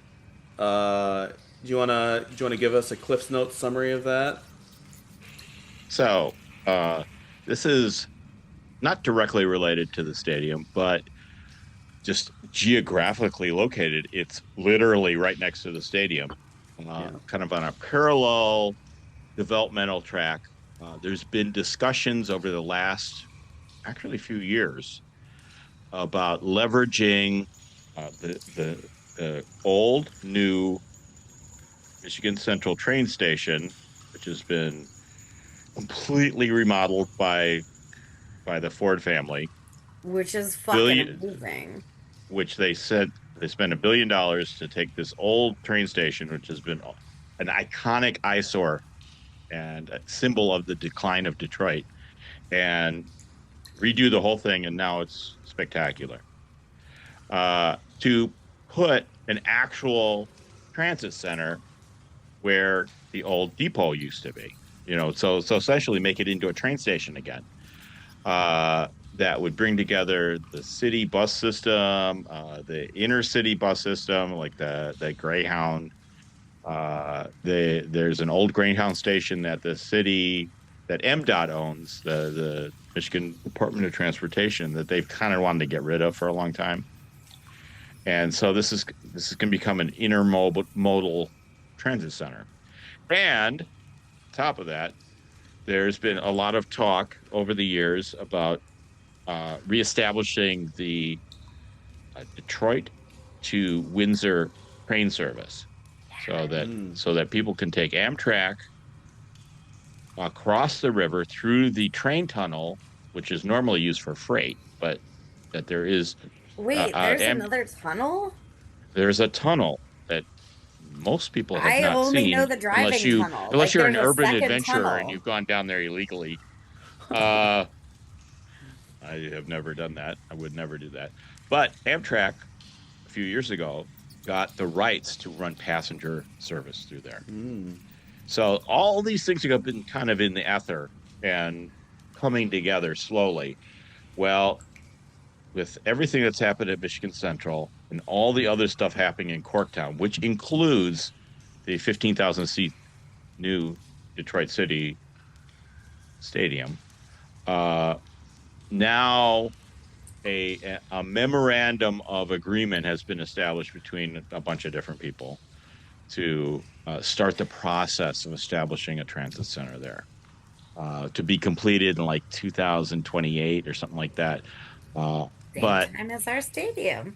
Do you wanna give us a Cliff's Notes summary of that? So, this is not directly related to the stadium, but just geographically located. It's literally right next to the stadium, kind of on a parallel developmental track. There's been discussions over the last actually few years about leveraging the old new Michigan Central train station, which has been completely remodeled by the Ford family, Which is fucking amazing. which they said they spent $1 billion to take this old train station, which has been an iconic eyesore and a symbol of the decline of Detroit, and redo the whole thing, and now it's spectacular. To put an actual transit center where the old depot used to be, so essentially make it into a train station again. That would bring together the city bus system, the inner city bus system, like the Greyhound. There's an old Greyhound station that the city, that MDOT owns, the Michigan Department of Transportation, that they've kind of wanted to get rid of for a long time. And so this is going to become an intermodal transit center. And on top of that, there's been a lot of talk over the years about reestablishing the Detroit to Windsor train service, so that people can take Amtrak across the river through the train tunnel, which is normally used for freight, but that there is Wait, there's another tunnel? there's a tunnel that most people have I not only seen know the driving tunnel. unless Like, you're an there's a urban second adventurer and tunnel. you've gone down there illegally. I have never done that. I would never do that. But Amtrak, a few years ago, got the rights to run passenger service through there. So all these things have been kind of in the ether and coming together slowly. Well, with everything that's happened at Michigan Central and all the other stuff happening in Corktown, which includes the 15,000 seat new Detroit City Stadium, now a memorandum of agreement has been established between a bunch of different people to start the process of establishing a transit center there, to be completed in like 2028 or something like that. But Same time as our stadium.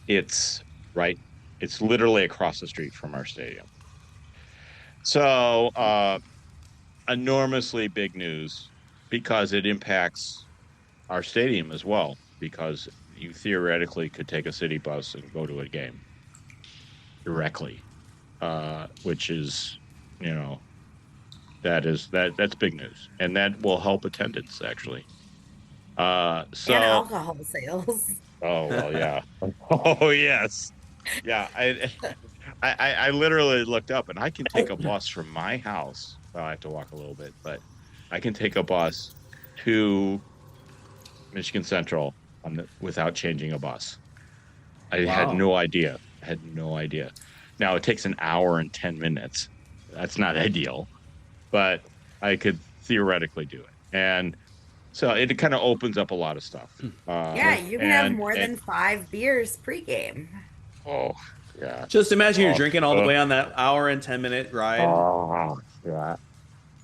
it's literally across the street from our stadium. So enormously big news, because it impacts our stadium as well, because you theoretically could take a city bus and go to a game directly, which is, that's big news, and that will help attendance actually. And alcohol sales. Oh well, yeah. Oh yes, yeah. I literally looked up, and I can take a bus from my house. Well, I have to walk a little bit, but I can take a bus to Michigan Central without changing a bus. I had no idea. Now it takes an hour and 10 minutes. That's not ideal, but I could theoretically do it. And so it kind of opens up a lot of stuff. Yeah, you can have more than 5 beers pregame. Oh, yeah. Just imagine you're drinking all the way on that hour and 10-minute ride. Oh, yeah.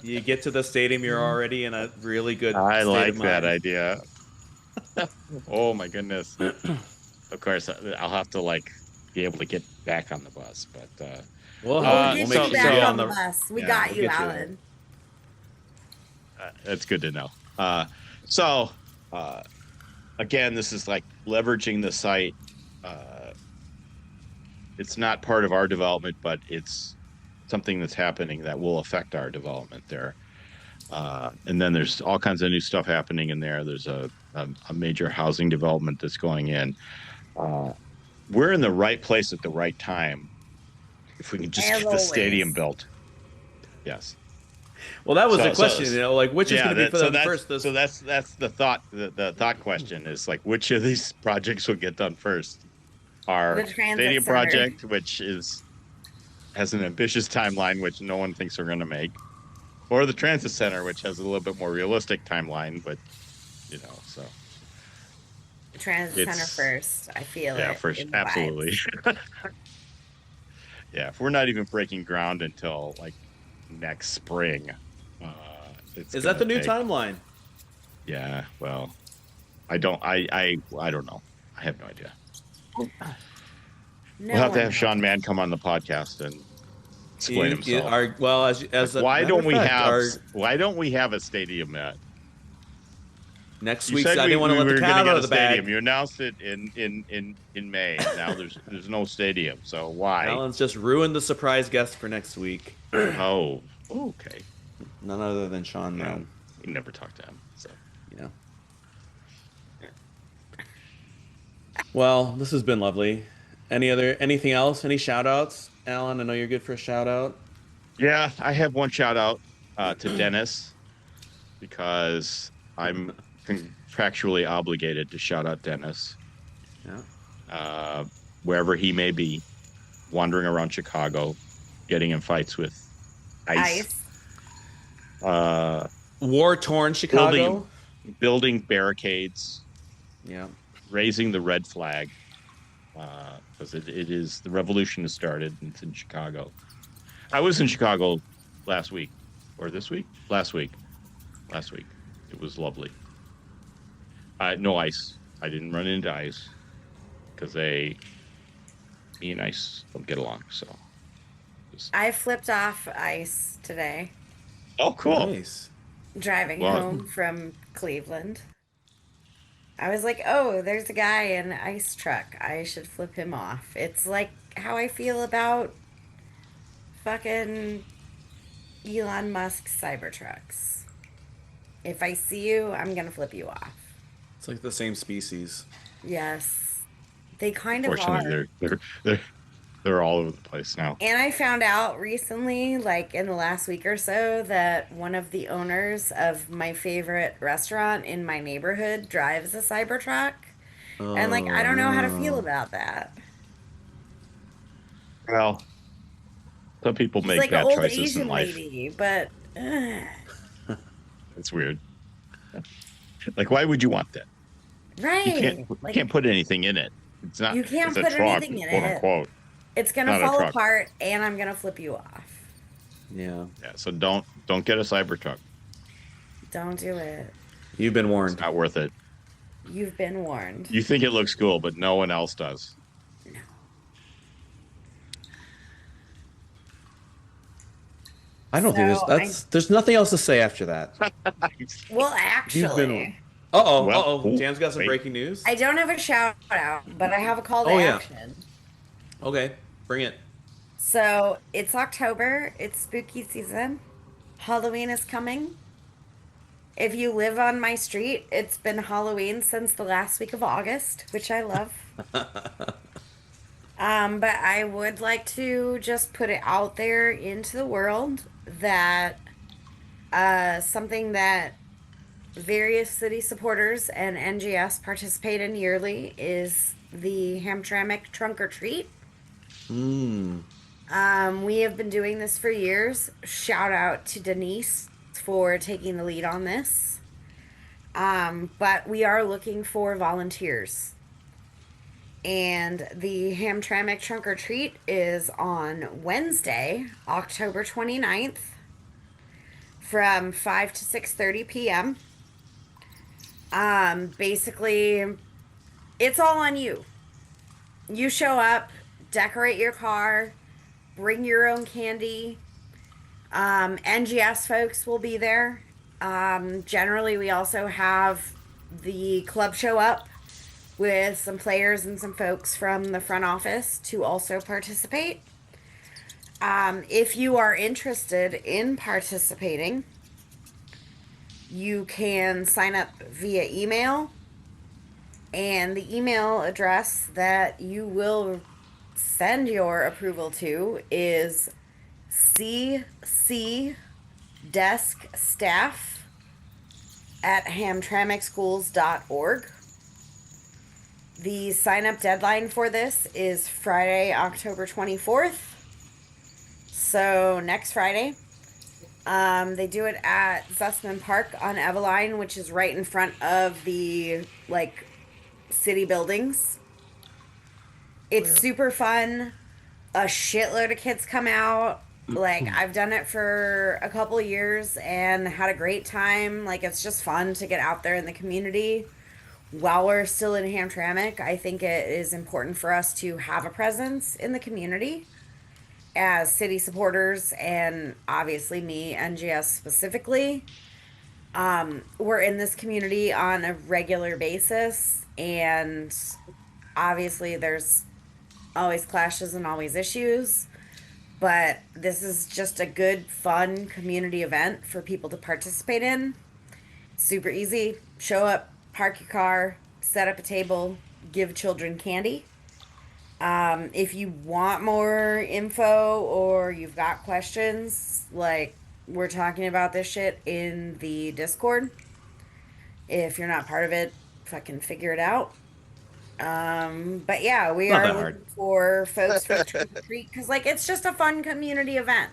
You get to the stadium, you're already in a really good I state like of mind. that idea. Oh my goodness. Of course, I'll have to be able to get back on the bus, but we'll get make you sure back you're on the bus. We got you, Alan. That's good to know. Again, this is leveraging the site. It's not part of our development, but it's something that's happening that will affect our development there. And then there's all kinds of new stuff happening in there. There's a major housing development that's going in. We're in the right place at the right time if we can just get the stadium built. Yes. Well, that was the question, which is going to be for them first. So that's the thought. The thought question is which of these projects will get done first? Our stadium project, which has an ambitious timeline, which no one thinks we're going to make, or the transit center, which has a little bit more realistic timeline, but so. The transit center first. I feel it. Yeah, first, absolutely. Yeah, if we're not even breaking ground until next spring. Is that the new timeline? Yeah, well, I don't know. I have no idea. We'll have to have Sean Mann come on the podcast and explain himself. Why don't we have a stadium yet? Next week, I didn't want to let the cat out of the bag. You announced it in May. Now there's no stadium, so why? Alan's just ruined the surprise guest for next week. Oh, okay. None other than Sean Mann. You never talked to him, so Well, this has been lovely. Anything else? Any shout outs? Alan, I know you're good for a shout out. Yeah, I have one shout out to Dennis, because I'm contractually obligated to shout out Dennis. Yeah. Wherever he may be, wandering around Chicago, getting in fights with ICE. War-torn Chicago. Building barricades. Yeah. Raising the red flag, because it is, the revolution has started. And it's in Chicago. I was in Chicago last week, or this week? Last week. It was lovely. No ice. I didn't run into ice because me and ice don't get along. So. I flipped off ice today, Oh, cool. Nice. driving Well- home from Cleveland. I was like, oh, there's a guy in an ice truck. I should flip him off. It's like how I feel about fucking Elon Musk's Cybertrucks. If I see you, I'm gonna flip you off. It's like the same species. Yes, they kind of Fortunately, are. they're all over the place now. And I found out recently, like in the last week or so, that one of the owners of my favorite restaurant in my neighborhood drives a Cybertruck. And like, I don't know how to feel about that. Well, some people She's make like an bad old choices Asian in life. lady, but It's weird. Like, why would you want that? right. You Like, can't put anything in it. It's not. You can't it's a put truck, anything in quote it. unquote. it's gonna not a fall truck. apart, and I'm gonna flip you off. Yeah. Yeah. So don't get a Cybertruck. Don't do it. You've been It's warned. not worth it. You've been warned. You think it looks cool, but no one else does. I don't think So there's nothing else to say after that. Well, You've been actually, Uh-oh, Well, uh-oh. ooh, Dan's got some wait. breaking news. I don't have a shout out, but I have a call to Oh, yeah. action. Okay, bring it. So it's October. It's spooky season. Halloween is coming. If you live on my street, it's been Halloween since the last week of August, which I love. But I would like to just put it out there into the world that something that various city supporters and NGS participate in yearly is the Hamtramck Trunk or Treat. We have been doing this for years. Shout out to Denise for taking the lead on this. But we are looking for volunteers. And the Hamtramck Trunk or Treat is on Wednesday, October 29th from 5 to 6:30 p.m. Basically, it's all on you. You show up, decorate your car, bring your own candy. NGS folks will be there. Generally, we also have the club show up with some players and some folks from the front office to also participate. If you are interested in participating, you can sign up via email, and the email address that you will send your approval to is ccdeskstaff@hamtramckschools.org. The sign-up deadline for this is Friday, October 24th. So next Friday. They do it at Zussman Park on Eveline, which is right in front of the city buildings. It's super fun. A shitload of kids come out. I've done it for a couple of years and had a great time. It's just fun to get out there in the community. While we're still in Hamtramck, I think it is important for us to have a presence in the community as city supporters, and obviously me, NGS specifically. We're in this community on a regular basis, and obviously there's always clashes and always issues, but this is just a good, fun community event for people to participate in. Super easy. Show up, park your car, set up a table, give children candy. If you want more info or you've got questions, we're talking about this shit in the Discord. If you're not part of it, fucking figure it out. But yeah, we Not are that looking hard. for folks for Trick or Treat because it's just a fun community event.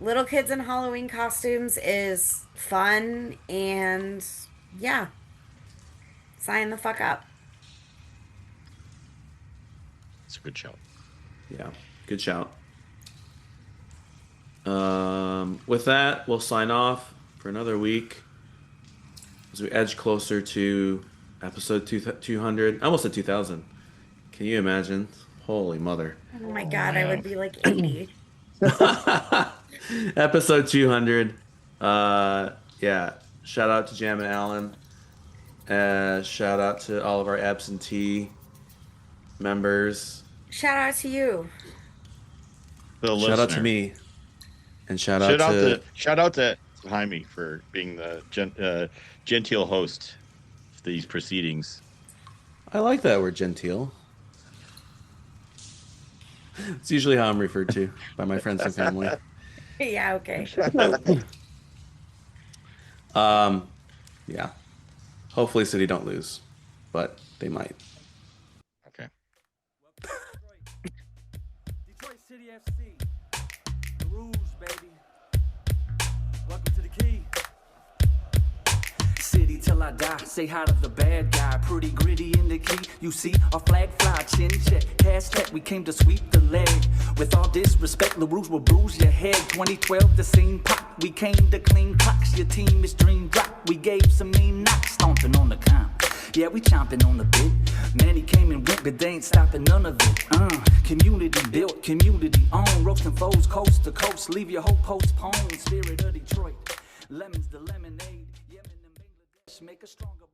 Little kids in Halloween costumes is fun, and yeah, sign the fuck up. It's a good show. Yeah, good shout. With that, we'll sign off for another week. as we edge closer to episode 200, almost at 2000. Can you imagine? Holy mother. Oh my God, I would be like 80. Episode 200. Yeah. Shout out to Jam and Alan. Shout out to all of our absentee members. Shout out to you. The Shout out to listener. me. And shout out to Jaime for being the genteel host of these proceedings. I like that word, genteel. It's usually how I'm referred to by my friends and family. Yeah, okay. Yeah. Hopefully City don't lose, but they might. Okay. Detroit City FC. The rules, baby. Welcome to the key. City till I die, say hi to the bad guy. Pretty gritty in the key, you see our flag fly, chin check, cash tech, we came to sweep the leg. With all disrespect, LaRouche will bruise your head. 2012, the scene pop, we came to clean clocks. Your team is dream drop, we gave some mean knocks. Stomping on the comp, yeah, we chomping on the bit. Many came and went, but they ain't stopping none of it. Community built, community owned. Roasting foes coast to coast, leave your hope postponed. Spirit of Detroit, lemons the lemonade. Yemen and Bangladesh make a stronger